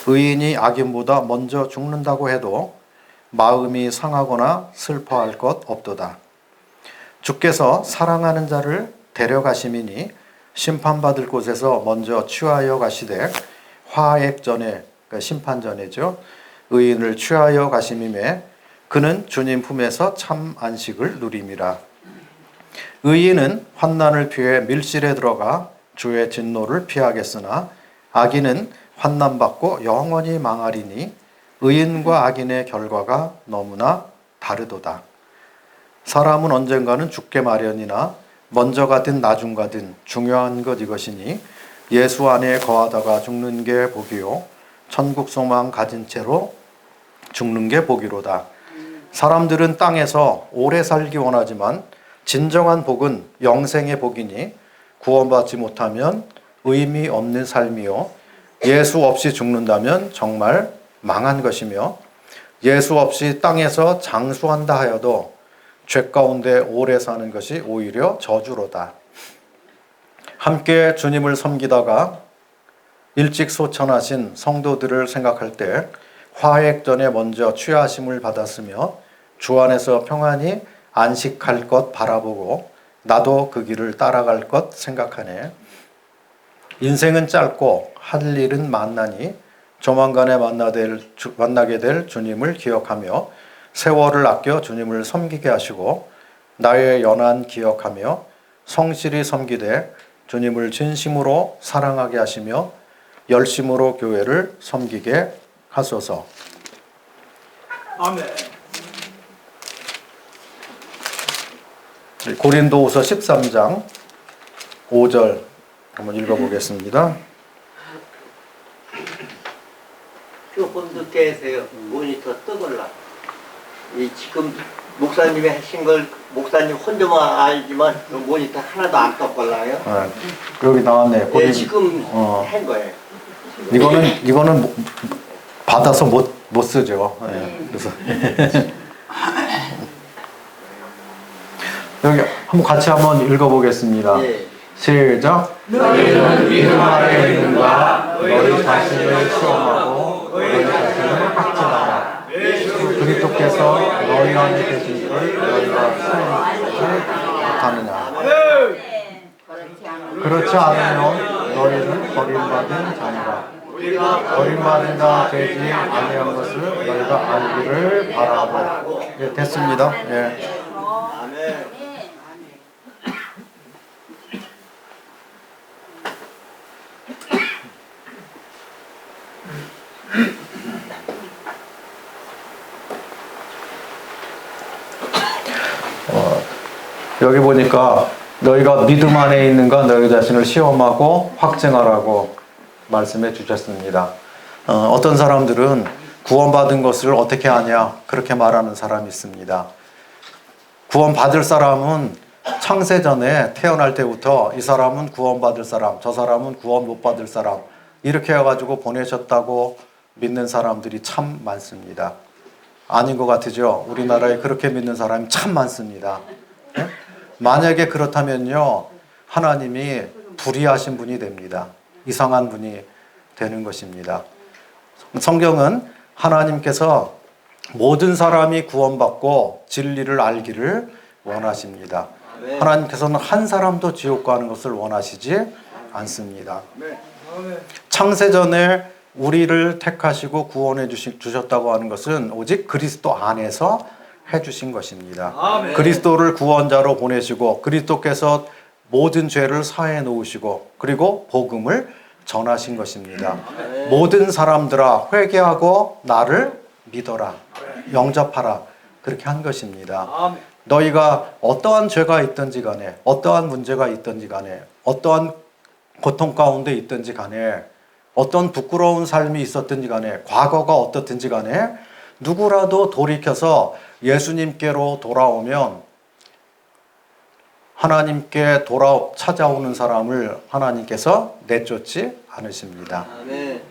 의인이 악인보다 먼저 죽는다고 해도 마음이 상하거나 슬퍼할 것 없도다. 주께서 사랑하는 자를 데려가심이니 심판받을 곳에서 먼저 취하여 가시되 화액전에, 그러니까 심판전에죠, 의인을 취하여 가심임에 그는 주님 품에서 참 안식을 누림이라. 의인은 환난을 피해 밀실에 들어가 주의 진노를 피하겠으나 악인은 환난받고 영원히 망하리니 의인과 악인의 결과가 너무나 다르도다. 사람은 언젠가는 죽게 마련이나 먼저 가든 나중 가든 중요한 것 이것이니 예수 안에 거하다가 죽는 게 복이요 천국 소망 가진 채로 죽는 게 복이로다. 사람들은 땅에서 오래 살기 원하지만 진정한 복은 영생의 복이니 구원받지 못하면 의미 없는 삶이요 예수 없이 죽는다면 정말 망한 것이며 예수 없이 땅에서 장수한다 하여도 죄 가운데 오래 사는 것이 오히려 저주로다. 함께 주님을 섬기다가 일찍 소천하신 성도들을 생각할 때 화액 전에 먼저 취하심을 받았으며 주 안에서 평안히 안식할 것 바라보고 나도 그 길을 따라갈 것 생각하네. 인생은 짧고 할 일은 많나니 조만간에 만나게 될 주님을 기억하며 세월을 아껴 주님을 섬기게 하시고 나의 연한 기억하며 성실히 섬기되 주님을 진심으로 사랑하게 하시며 열심으로 교회를 섬기게 하소서.
아멘.
고린도후서 13장 5절 한번 읽어보겠습니다.
조금 늦게 해서요. 모니터 뜨걸라. 이 지금 목사님이 하신 걸 목사님 혼자만 알지만 모니터 하나도 안 떠걸라요.
네, 여기 나왔네.
네, 지금 한 거예요.
이거는 받아서 못 쓰죠. 네, 그래서 여기 같이 한번 읽어보겠습니다.
네.
시작. 너희는 믿음 안에 있는가? 너희 자신을 시험하고 너희 자신을 확증하라. 그리스도께서 너희 안에 계신 걸 너희가 수행하지 못하느냐. 그렇지 않으면 너희는 버림받은 자니라. 버림받은다 되지 아니한 것을 너희가 알기를 바라고. 예, 됐습니다. 예.
아멘.
여기 보니까 너희가 믿음 안에 있는가 너희 자신을 시험하고 확증하라고 말씀해 주셨습니다. 어떤 사람들은 구원받은 것을 어떻게 아냐 그렇게 말하는 사람이 있습니다. 구원받을 사람은 창세전에 태어날 때부터 이 사람은 구원받을 사람, 저 사람은 구원 못 받을 사람 이렇게 해가지고 보내셨다고 믿는 사람들이 참 많습니다. 아닌 것 같으죠? 우리나라에 그렇게 믿는 사람이 참 많습니다. 네? 만약에 그렇다면요, 하나님이 불의하신 분이 됩니다. 이상한 분이 되는 것입니다. 성경은 하나님께서 모든 사람이 구원받고 진리를 알기를 원하십니다. 하나님께서는 한 사람도 지옥 가는 것을 원하시지 않습니다. 창세전에 우리를 택하시고 구원해 주셨다고 하는 것은 오직 그리스도 안에서 해주신 것입니다.
아멘.
그리스도를 구원자로 보내시고 그리스도께서 모든 죄를 사해 놓으시고 그리고 복음을 전하신 것입니다.
아멘.
모든 사람들아 회개하고 나를 믿어라. 영접하라. 그렇게 한 것입니다.
아멘.
너희가 어떠한 죄가 있든지 간에 어떠한 문제가 있든지 간에 어떠한 고통 가운데 있든지 간에 어떤 부끄러운 삶이 있었든지 간에 과거가 어떻든지 간에 누구라도 돌이켜서 예수님께로 돌아오면 하나님께 찾아오는 사람을 하나님께서 내쫓지 않으십니다.
아멘.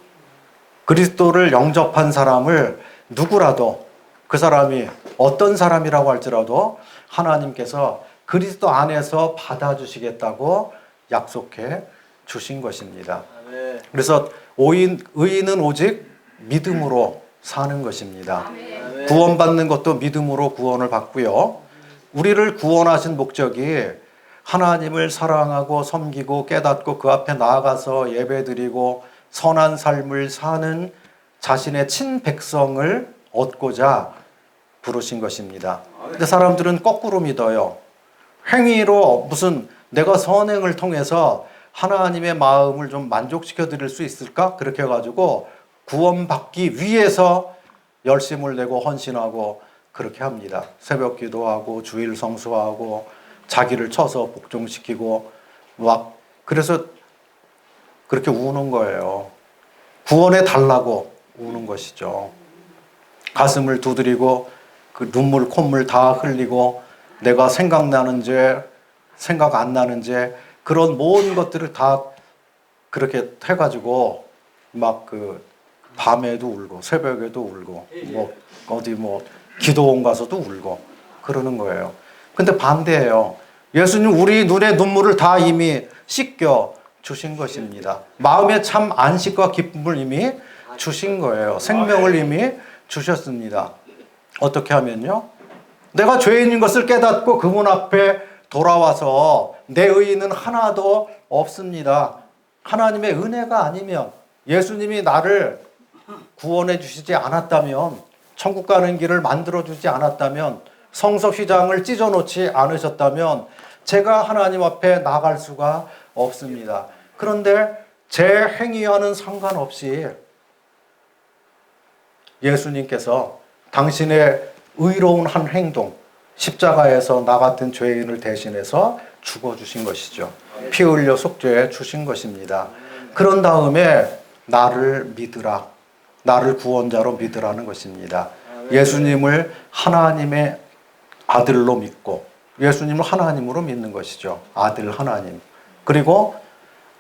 그리스도를 영접한 사람을 누구라도 그 사람이 어떤 사람이라고 할지라도 하나님께서 그리스도 안에서 받아주시겠다고 약속해 주신 것입니다.
아멘.
그래서 의인은 오직 믿음으로 사는 것입니다.
아멘.
구원받는 것도 믿음으로 구원을 받고요. 우리를 구원하신 목적이 하나님을 사랑하고 섬기고 깨닫고 그 앞에 나아가서 예배드리고 선한 삶을 사는 자신의 친백성을 얻고자 부르신 것입니다. 근데 사람들은 거꾸로 믿어요. 행위로 무슨 내가 선행을 통해서 하나님의 마음을 좀 만족시켜 드릴 수 있을까? 그렇게 해가지고 구원받기 위해서 열심을 내고 헌신하고 그렇게 합니다. 새벽 기도하고 주일 성수하고 자기를 쳐서 복종시키고 막 그래서 그렇게 우는 거예요. 구원해 달라고 우는 것이죠. 가슴을 두드리고 그 눈물 콧물 다 흘리고 내가 생각나는 죄 생각 안 나는 죄 그런 모든 것들을 다 그렇게 해가지고 막 그 밤에도 울고 새벽에도 울고 뭐 어디 뭐 기도원 가서도 울고 그러는 거예요. 근데 반대예요. 예수님 우리 눈에 눈물을 다 이미 씻겨 주신 것입니다. 마음에 참 안식과 기쁨을 이미 주신 거예요. 생명을 이미 주셨습니다. 어떻게 하면요? 내가 죄인인 것을 깨닫고 그분 앞에 돌아와서 내 의의는 하나도 없습니다. 하나님의 은혜가 아니면 예수님이 나를 구원해 주시지 않았다면 천국 가는 길을 만들어 주지 않았다면 성서 휘장을 찢어 놓지 않으셨다면 제가 하나님 앞에 나갈 수가 없습니다. 그런데 제 행위와는 상관없이 예수님께서 당신의 의로운 한 행동, 십자가에서 나 같은 죄인을 대신해서 죽어주신 것이죠. 피 흘려 속죄해 주신 것입니다. 그런 다음에 나를 믿으라. 나를 구원자로 믿으라는 것입니다. 예수님을 하나님의 아들로 믿고 예수님을 하나님으로 믿는 것이죠. 아들 하나님. 그리고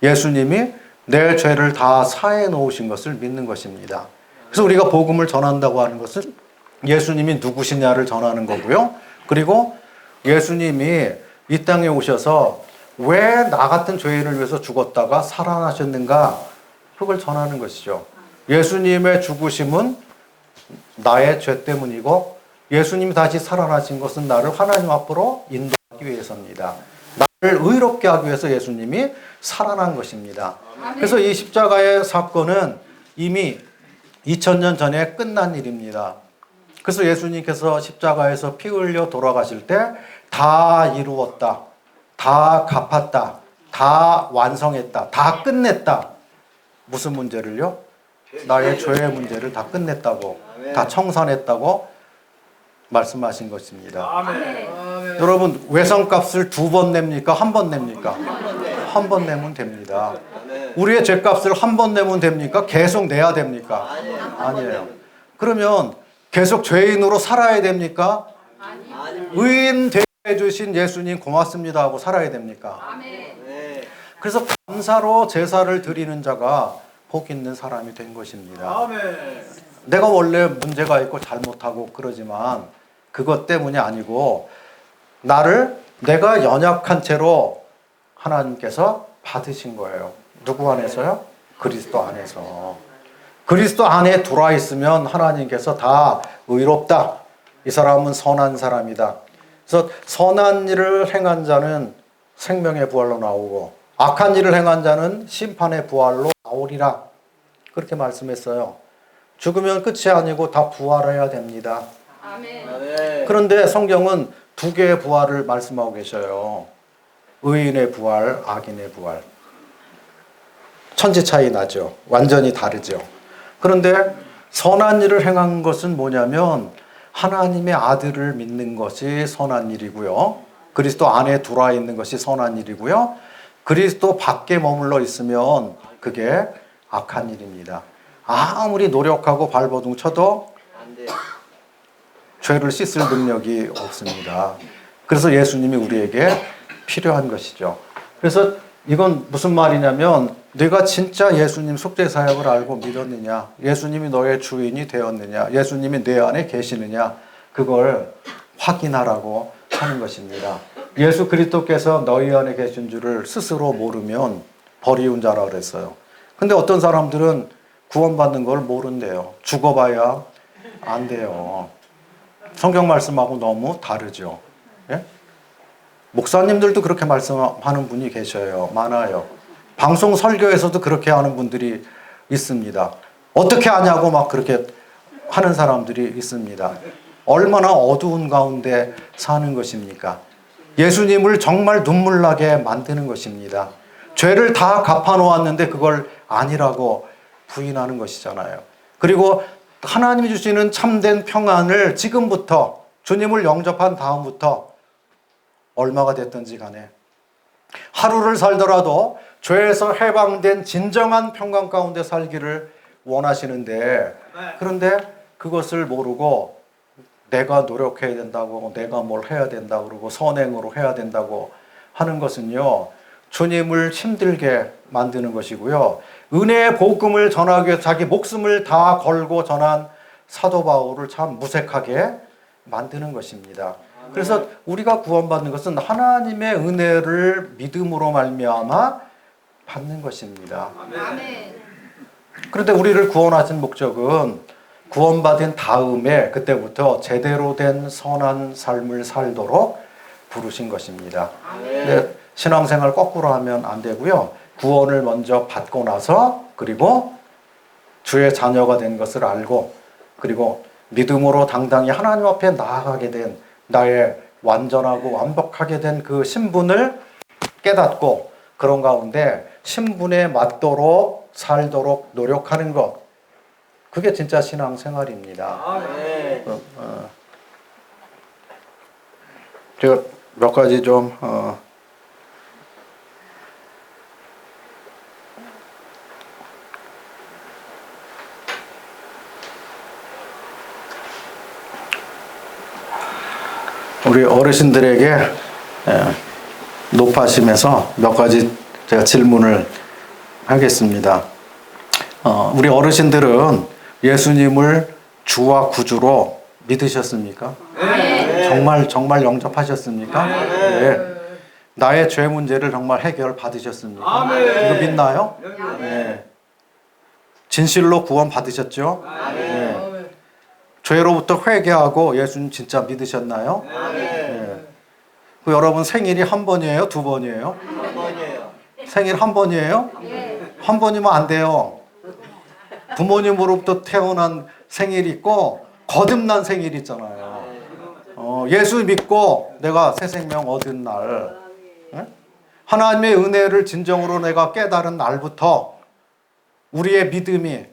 예수님이 내 죄를 다 사해 놓으신 것을 믿는 것입니다. 그래서 우리가 복음을 전한다고 하는 것은 예수님이 누구시냐를 전하는 거고요. 그리고 예수님이 이 땅에 오셔서 왜 나 같은 죄인을 위해서 죽었다가 살아나셨는가 그걸 전하는 것이죠. 예수님의 죽으심은 나의 죄 때문이고 예수님이 다시 살아나신 것은 나를 하나님 앞으로 인도하기 위해서입니다. 나를 의롭게 하기 위해서 예수님이 살아난 것입니다. 그래서 이 십자가의 사건은 이미 2000년 전에 끝난 일입니다. 그래서 예수님께서 십자가에서 피 흘려 돌아가실 때 다 이루었다, 다 갚았다, 다 완성했다, 다 끝냈다. 무슨 문제를요? 나의 죄의 문제를 다 끝냈다고, 다 청산했다고 말씀하신 것입니다.
아멘.
여러분 외상값을 2번 냅니까? 1번 냅니까? 1번 내면 됩니다. 우리의 죄값을 1번 내면 됩니까? 계속 내야 됩니까? 아니에요. 그러면 계속 죄인으로 살아야 됩니까? 의인 되게 해주신 예수님 고맙습니다 하고 살아야 됩니까? 그래서 감사로 제사를 드리는 자가 복 있는 사람이 된 것입니다.
아멘.
내가 원래 문제가 있고 잘못하고 그러지만 그것 때문이 아니고 내가 연약한 채로 하나님께서 받으신 거예요. 누구 안에서요? 그리스도 안에서. 그리스도 안에 들어와 있으면 하나님께서 다 의롭다. 이 사람은 선한 사람이다. 그래서 선한 일을 행한 자는 생명의 부활로 나오고 악한 일을 행한 자는 심판의 부활로 나오리라. 그렇게 말씀했어요. 죽으면 끝이 아니고 다 부활해야 됩니다.
아멘.
그런데 성경은 2개의 부활을 말씀하고 계셔요. 의인의 부활, 악인의 부활. 천지 차이 나죠. 완전히 다르죠. 그런데 선한 일을 행한 것은 뭐냐면 하나님의 아들을 믿는 것이 선한 일이고요. 그리스도 안에 들어와 있는 것이 선한 일이고요. 그리스도 밖에 머물러 있으면 그게 악한 일입니다. 아무리 노력하고 발버둥 쳐도 죄를 씻을 능력이 없습니다. 그래서 예수님이 우리에게 필요한 것이죠. 그래서 이건 무슨 말이냐면 네가 진짜 예수님 속죄 사역을 알고 믿었느냐, 예수님이 너의 주인이 되었느냐, 예수님이 내 안에 계시느냐, 그걸 확인하라고 하는 것입니다. 예수 그리스도께서 너희 안에 계신 줄을 스스로 모르면 버리운 자라 그랬어요. 근데 어떤 사람들은 구원받는 걸 모른대요. 죽어봐야 안 돼요. 성경 말씀하고 너무 다르죠. 예? 목사님들도 그렇게 말씀하는 분이 계셔요. 많아요. 방송 설교에서도 그렇게 하는 분들이 있습니다. 어떻게 하냐고 막 그렇게 하는 사람들이 있습니다. 얼마나 어두운 가운데 사는 것입니까? 예수님을 정말 눈물 나게 만드는 것입니다. 죄를 다 갚아놓았는데 그걸 아니라고 부인하는 것이잖아요. 그리고 하나님이 주시는 참된 평안을 지금부터 주님을 영접한 다음부터 얼마가 됐든지 간에 하루를 살더라도 죄에서 해방된 진정한 평강 가운데 살기를 원하시는데, 그런데 그것을 모르고 내가 노력해야 된다고, 내가 뭘 해야 된다고 그러고 선행으로 해야 된다고 하는 것은요, 주님을 힘들게 만드는 것이고요, 은혜의 복음을 전하기 위해서 자기 목숨을 다 걸고 전한 사도 바울을 참 무색하게 만드는 것입니다. 그래서 우리가 구원받는 것은 하나님의 은혜를 믿음으로 말미암아 받는 것입니다. 그런데 우리를 구원하신 목적은 구원받은 다음에 그때부터 제대로 된 선한 삶을 살도록 부르신 것입니다. 근데 신앙생활 거꾸로 하면 안 되고요. 구원을 먼저 받고 나서, 그리고 주의 자녀가 된 것을 알고, 그리고 믿음으로 당당히 하나님 앞에 나아가게 된 나의 완전하고 완벽하게 된 그 신분을 깨닫고, 그런 가운데 신분에 맞도록 살도록 노력하는 것, 그게 진짜 신앙생활입니다. 제가 몇 가지 좀 우리 어르신들에게 높아심에서 몇 가지 제가 질문을 하겠습니다. 우리 어르신들은 예수님을 주와 구주로 믿으셨습니까? 네. 정말 영접하셨습니까? 네. 나의 죄 문제를 정말 해결 받으셨습니까? 이거 믿나요? 네. 진실로 구원 받으셨죠? 네. 죄로부터 회개하고 예수님 진짜 믿으셨나요? 네. 그 여러분 생일이 한 번이에요? 두 번이에요?
한 번이에요.
생일 한 번이에요? 한 번이면 안 돼요. 부모님으로부터 태어난 생일이 있고 거듭난 생일이 있잖아요. 예수 믿고 내가 새 생명 얻은 날, 하나님의 은혜를 진정으로 내가 깨달은 날부터 우리의 믿음이,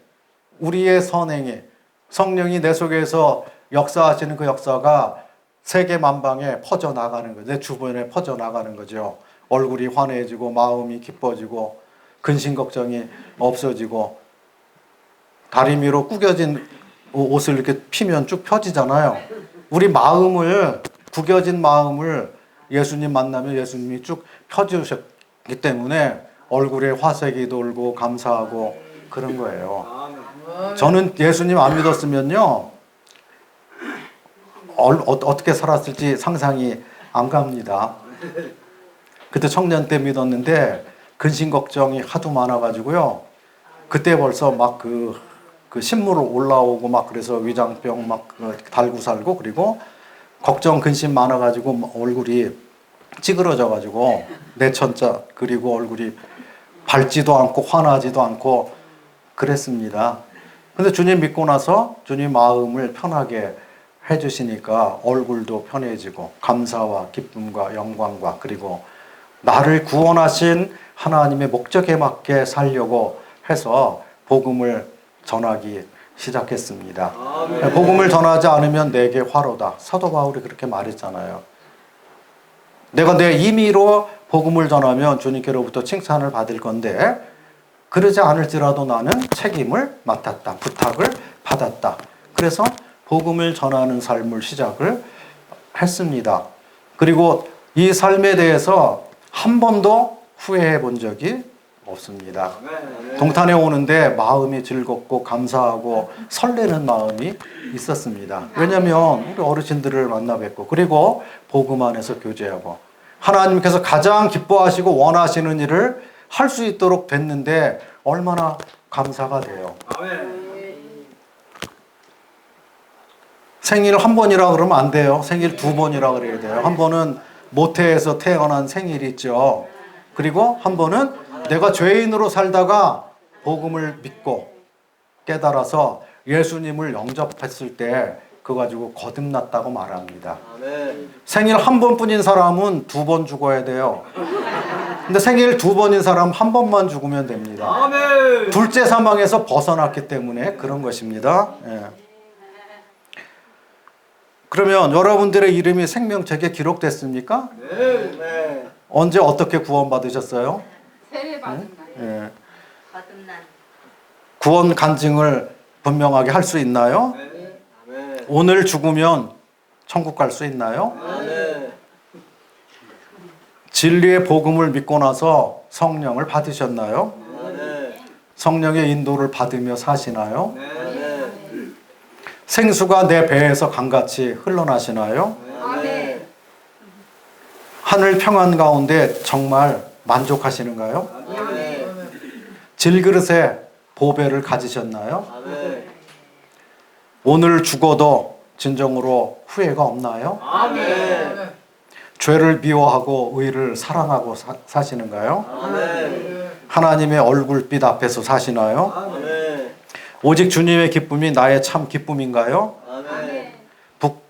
우리의 선행이, 성령이 내 속에서 역사하시는 그 역사가 세계 만방에 퍼져나가는 거죠. 내 주변에 퍼져나가는 거죠. 얼굴이 환해지고 마음이 기뻐지고 근심 걱정이 없어지고, 다리미로 구겨진 옷을 이렇게 피면 쭉 펴지잖아요. 우리 마음을, 구겨진 마음을 예수님 만나면 예수님이 쭉 펴주셨기 때문에 얼굴에 화색이 돌고 감사하고 그런 거예요. 저는 예수님 안 믿었으면요, 어떻게 살았을지 상상이 안 갑니다. 그때 청년 때 믿었는데 근심 걱정이 하도 많아가지고요, 그때 벌써 막 그 신물 올라오고 막, 그래서 위장병 막 달고 살고, 그리고 걱정 근심 많아가지고 얼굴이 찌그러져가지고 내천자, 그리고 얼굴이 밝지도 않고 환하지도 않고 그랬습니다. 근데 주님 믿고 나서 주님 마음을 편하게 해주시니까 얼굴도 편해지고 감사와 기쁨과 영광과, 그리고 나를 구원하신 하나님의 목적에 맞게 살려고 해서 복음을 전하기 시작했습니다. 아멘. 복음을 전하지 않으면 내게 화로다. 사도 바울이 그렇게 말했잖아요. 내가 내 임의로 복음을 전하면 주님께로부터 칭찬을 받을 건데, 그러지 않을지라도 나는 책임을 맡았다. 부탁을 받았다. 그래서 복음을 전하는 삶을 시작을 했습니다. 그리고 이 삶에 대해서 한 번도 후회해 본 적이 없습니다. 동탄에 오는데 마음이 즐겁고 감사하고 설레는 마음이 있었습니다. 왜냐하면 우리 어르신들을 만나 뵙고, 그리고 복음 안에서 교제하고, 하나님께서 가장 기뻐하시고 원하시는 일을 할 수 있도록 됐는데 얼마나 감사가 돼요. 생일 한 번이라 그러면 안 돼요. 생일 두 번이라 그래야 돼요. 한 번은 모태에서 태어난 생일이 있죠. 그리고 한 번은 내가 죄인으로 살다가 복음을 믿고 깨달아서 예수님을 영접했을 때 그거 가지고 거듭났다고 말합니다. 생일 한 번뿐인 사람은 두 번 죽어야 돼요. 근데 생일 두 번인 사람 한 번만 죽으면 됩니다. 둘째 사망에서 벗어났기 때문에 그런 것입니다. 예. 그러면 여러분들의 이름이 생명책에 기록됐습니까?
네.
언제 어떻게 구원받으셨어요?
세례 받은 날.
예.
받은 날.
구원 간증을 분명하게 할 수 있나요?
아멘.
오늘 죽으면 천국 갈 수 있나요?
아멘.
진리의 복음을 믿고 나서 성령을 받으셨나요?
아멘.
성령의 인도를 받으며 사시나요?
아멘.
생수가 내 배에서 강같이 흘러나시나요?
아멘.
하늘 평안 가운데 정말 만족하시는가요?
아멘.
질그릇에 보배를 가지셨나요?
아멘.
오늘 죽어도 진정으로 후회가 없나요?
아멘.
죄를 미워하고 의를 사랑하고 사시는가요?
아멘.
하나님의 얼굴빛 앞에서 사시나요?
아멘.
오직 주님의 기쁨이 나의 참 기쁨인가요?
아멘.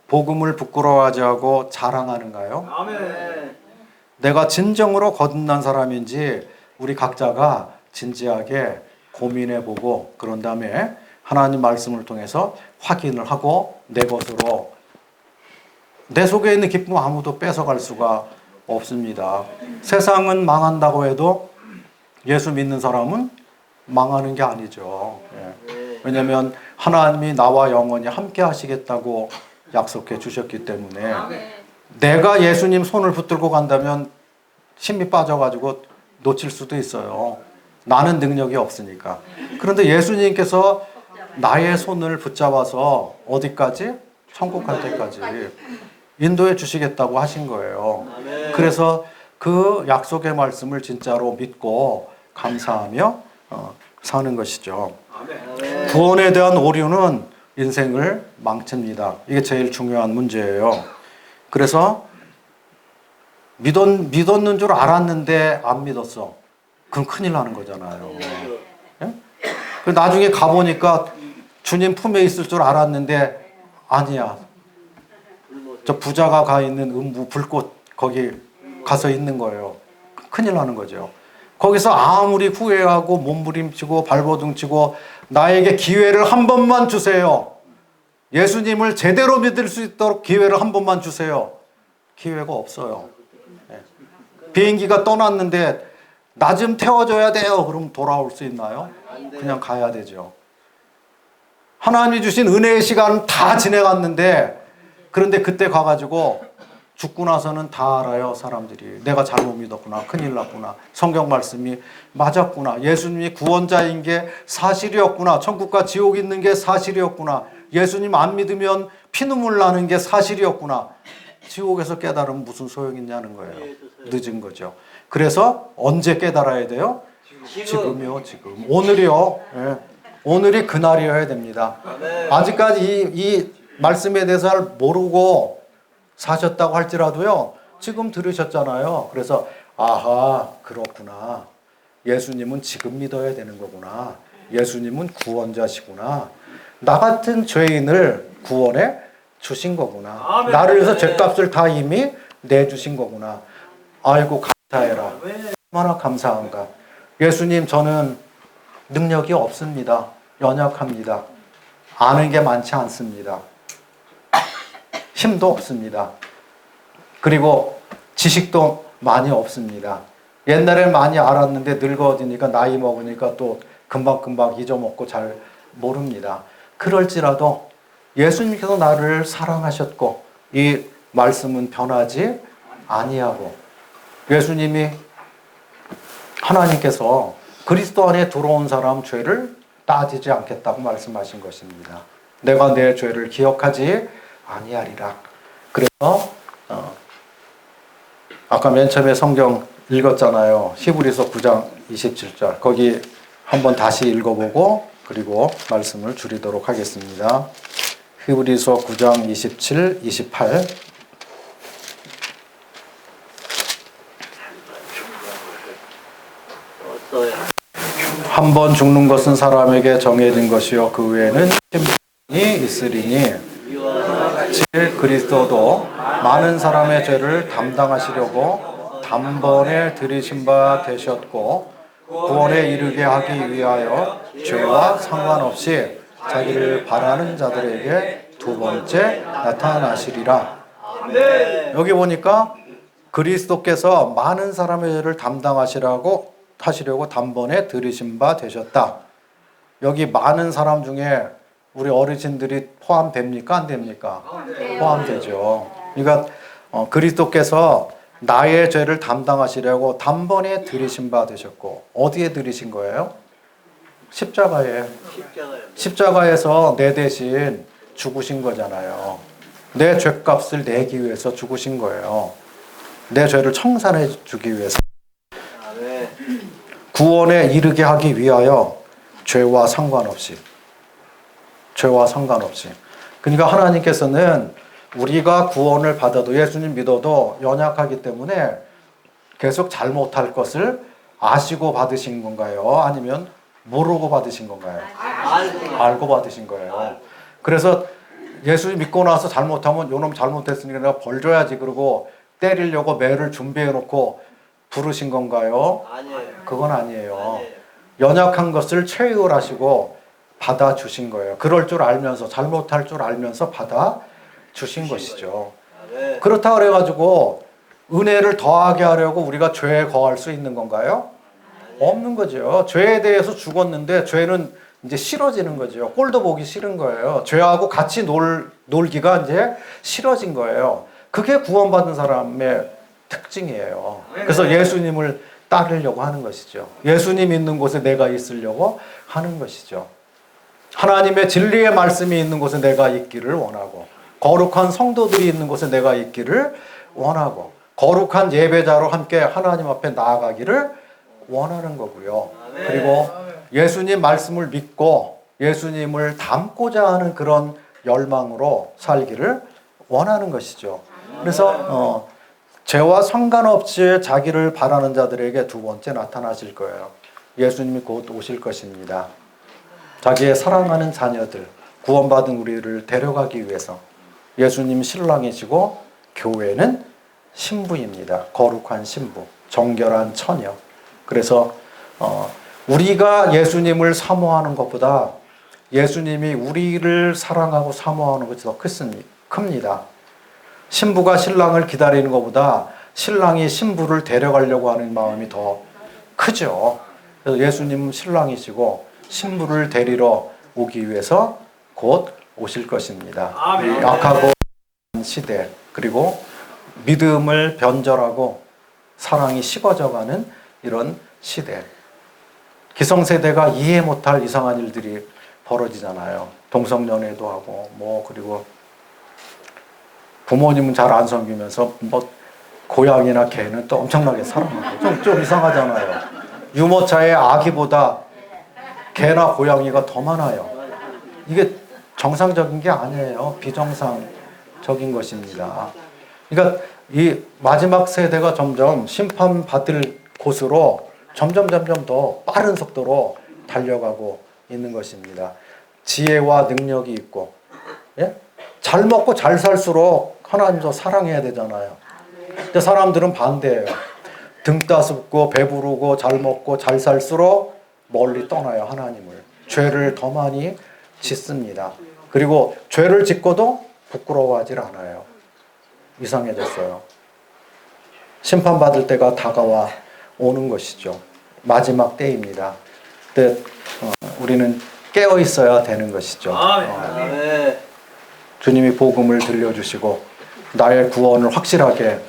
복음을 부끄러워하지 하고 자랑하는가요?
아멘.
내가 진정으로 거듭난 사람인지 우리 각자가 진지하게 고민해보고 그런 다음에 하나님 말씀을 통해서 확인을 하고 내 것으로 내 속에 있는 기쁨 아무도 뺏어갈 수가 없습니다. 세상은 망한다고 해도 예수 믿는 사람은 망하는 게 아니죠. 예. 왜냐하면 하나님이 나와 영원히 함께 하시겠다고 약속해 주셨기 때문에 내가 예수님 손을 붙들고 간다면 힘이 빠져가지고 놓칠 수도 있어요. 나는 능력이 없으니까. 그런데 예수님께서 나의 손을 붙잡아서 어디까지? 천국 갈 때까지 인도해 주시겠다고 하신 거예요. 그래서 그 약속의 말씀을 진짜로 믿고 감사하며 사는 것이죠. 구원에 대한 오류는 인생을 망칩니다. 이게 제일 중요한 문제예요. 그래서 믿었는 줄 알았는데 안 믿었어. 그럼 큰일 나는 거잖아요. 예? 나중에 가보니까 주님 품에 있을 줄 알았는데 아니야. 저 부자가 가 있는 음부 불꽃 거기 가서 있는 거예요. 큰일 나는 거죠. 거기서 아무리 후회하고 몸부림치고 발버둥치고 나에게 기회를 한 번만 주세요. 예수님을 제대로 믿을 수 있도록 기회를 한 번만 주세요. 기회가 없어요. 예. 비행기가 떠났는데 나 좀 태워줘야 돼요. 그럼 돌아올 수 있나요? 그냥 가야 되죠. 하나님이 주신 은혜의 시간 다 지나갔는데 그런데 그때 가가지고 죽고 나서는 다 알아요. 사람들이 내가 잘못 믿었구나. 큰일 났구나. 성경 말씀이 맞았구나. 예수님이 구원자인 게 사실이었구나. 천국과 지옥 있는 게 사실이었구나. 예수님 안 믿으면 피눈물 나는 게 사실이었구나. 지옥에서 깨달으면 무슨 소용이 있냐는 거예요. 늦은 거죠. 그래서 언제 깨달아야 돼요? 지금이요. 지금. 오늘이요. 예. 오늘이 그날이어야 됩니다. 아직까지 이 말씀에 대해서 잘 모르고 사셨다고 할지라도요. 지금 들으셨잖아요. 그래서 아하 그렇구나. 예수님은 지금 믿어야 되는 거구나. 예수님은 구원자시구나. 나 같은 죄인을 구원해 주신 거구나. 나를 위해서 죄값을 다 이미 내주신 거구나. 아이고 감사해라. 얼마나 감사한가. 예수님 저는 능력이 없습니다. 연약합니다. 아는 게 많지 않습니다. 힘도 없습니다. 그리고 지식도 많이 없습니다. 옛날에 많이 알았는데 늙어지니까 나이 먹으니까 또 금방금방 잊어먹고 잘 모릅니다. 그럴지라도 예수님께서 나를 사랑하셨고 이 말씀은 변하지 아니하고 예수님이 하나님께서 그리스도 안에 들어온 사람 죄를 따지지 않겠다고 말씀하신 것입니다. 내가 내 죄를 기억하지 아니하리라. 그래서 아까 맨 처음에 성경 읽었잖아요. 히브리서 9장 27절. 거기 한번 다시 읽어보고 그리고 말씀을 줄이도록 하겠습니다. 히브리서 9장 27, 28. 한 번 죽는 것은 사람에게 정해진 것이요 그 외에는 심판이 있으리니 즉 그리스도도 많은 사람의 죄를 담당하시려고 단번에 들이신 바 되셨고 구원에 이르게 하기 위하여 죄와 상관없이 자기를 바라는 자들에게 두 번째 나타나시리라.
아멘.
여기 보니까 그리스도께서 많은 사람의 죄를 담당하시려고 단번에 들이신 바 되셨다. 여기 많은 사람 중에 우리 어르신들이 포함됩니까? 안 됩니까? 포함되죠. 그러니까 그리스도께서 나의 죄를 담당하시려고 단번에 들이신 바 되셨고, 어디에 들이신 거예요? 십자가에. 십자가에서 내 대신 죽으신 거잖아요. 내 죄값을 내기 위해서 죽으신 거예요. 내 죄를 청산해 주기 위해서.
아멘.
구원에 이르게 하기 위하여 죄와 상관없이. 그러니까 하나님께서는 우리가 구원을 받아도, 예수님 믿어도 연약하기 때문에 계속 잘못할 것을 아시고 받으신 건가요? 아니면 모르고 받으신 건가요? 알고 받으신 거예요. 그래서 예수 믿고 나서 잘못하면 요놈 잘못했으니까 내가 벌 줘야지 그러고 때리려고 매를 준비해 놓고 부르신 건가요?
아니에요.
그건 아니에요. 연약한 것을 최후하시고 받아 주신 거예요. 그럴 줄 알면서, 잘못할 줄 알면서 받아 주신 것이죠.
아멘.
그렇다 그래가지고 은혜를 더하게 하려고 우리가 죄에 거할 수 있는 건가요? 없는 거죠. 죄에 대해서 죽었는데 죄는 이제 싫어지는 거죠. 꼴도 보기 싫은 거예요. 죄하고 같이 놀기가 이제 싫어진 거예요. 그게 구원받은 사람의 특징이에요. 그래서 예수님을 따르려고 하는 것이죠. 예수님 있는 곳에 내가 있으려고 하는 것이죠. 하나님의 진리의 말씀이 있는 곳에 내가 있기를 원하고, 거룩한 성도들이 있는 곳에 내가 있기를 원하고, 거룩한 예배자로 함께 하나님 앞에 나아가기를 원하는 거고요. 그리고 예수님 말씀을 믿고 예수님을 닮고자 하는 그런 열망으로 살기를 원하는 것이죠. 그래서 죄와 상관없이 자기를 바라는 자들에게 두 번째 나타나실 거예요. 예수님이 곧 오실 것입니다. 자기의 사랑하는 자녀들, 구원받은 우리를 데려가기 위해서. 예수님 신랑이시고 교회는 신부입니다. 거룩한 신부, 정결한 처녀. 그래서 우리가 예수님을 사모하는 것보다 예수님이 우리를 사랑하고 사모하는 것이 더 큽니다. 신부가 신랑을 기다리는 것보다 신랑이 신부를 데려가려고 하는 마음이 더 크죠. 그래서 예수님은 신랑이시고 신부를 데리러 오기 위해서 곧 오실 것입니다. 약하고 시대, 그리고 믿음을 변절하고 사랑이 식어져가는 이런 시대. 기성세대가 이해 못할 이상한 일들이 벌어지잖아요. 동성연애도 하고 그리고 부모님은 잘 안 섬기면서 고양이나 개는 또 엄청나게 사랑하고 좀 이상하잖아요. 유모차에 아기보다 개나 고양이가 더 많아요. 이게 정상적인 게 아니에요. 비정상적인 것입니다. 그러니까 이 마지막 세대가 점점 심판받을 곳으로 점점 더 빠른 속도로 달려가고 있는 것입니다. 지혜와 능력이 있고, 예? 잘 먹고 잘 살수록 하나님도 사랑해야 되잖아요. 근데 사람들은 반대예요. 등 따숩고 배부르고 잘 먹고 잘 살수록 멀리 떠나요, 하나님을. 죄를 더 많이 짓습니다. 그리고 죄를 짓고도 부끄러워하지 않아요. 이상해졌어요. 심판받을 때가 다가와 오는 것이죠. 마지막 때입니다. 그때 우리는 깨어 있어야 되는 것이죠. 주님이 복음을 들려주시고 나의 구원을 확실하게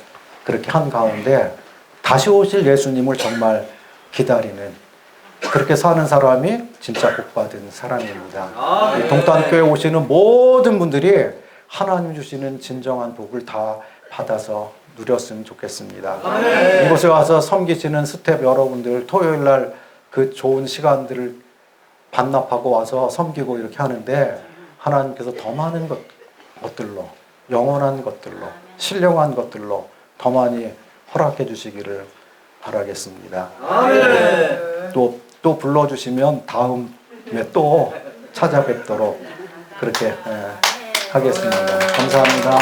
그렇게 한 가운데 다시 오실 예수님을 정말 기다리는, 그렇게 사는 사람이 진짜 복받은 사람입니다. 동탄교회 오시는 모든 분들이 하나님 주시는 진정한 복을 다 받아서 누렸으면 좋겠습니다. 이곳에 와서 섬기시는 스텝 여러분들, 토요일 날 그 좋은 시간들을 반납하고 와서 섬기고 이렇게 하는데 하나님께서 더 많은 것들로, 영원한 것들로, 신령한 것들로 더 많이 허락해 주시기를 바라겠습니다. 또 불러주시면 다음에 또 찾아뵙도록 그렇게 하겠습니다. 감사합니다.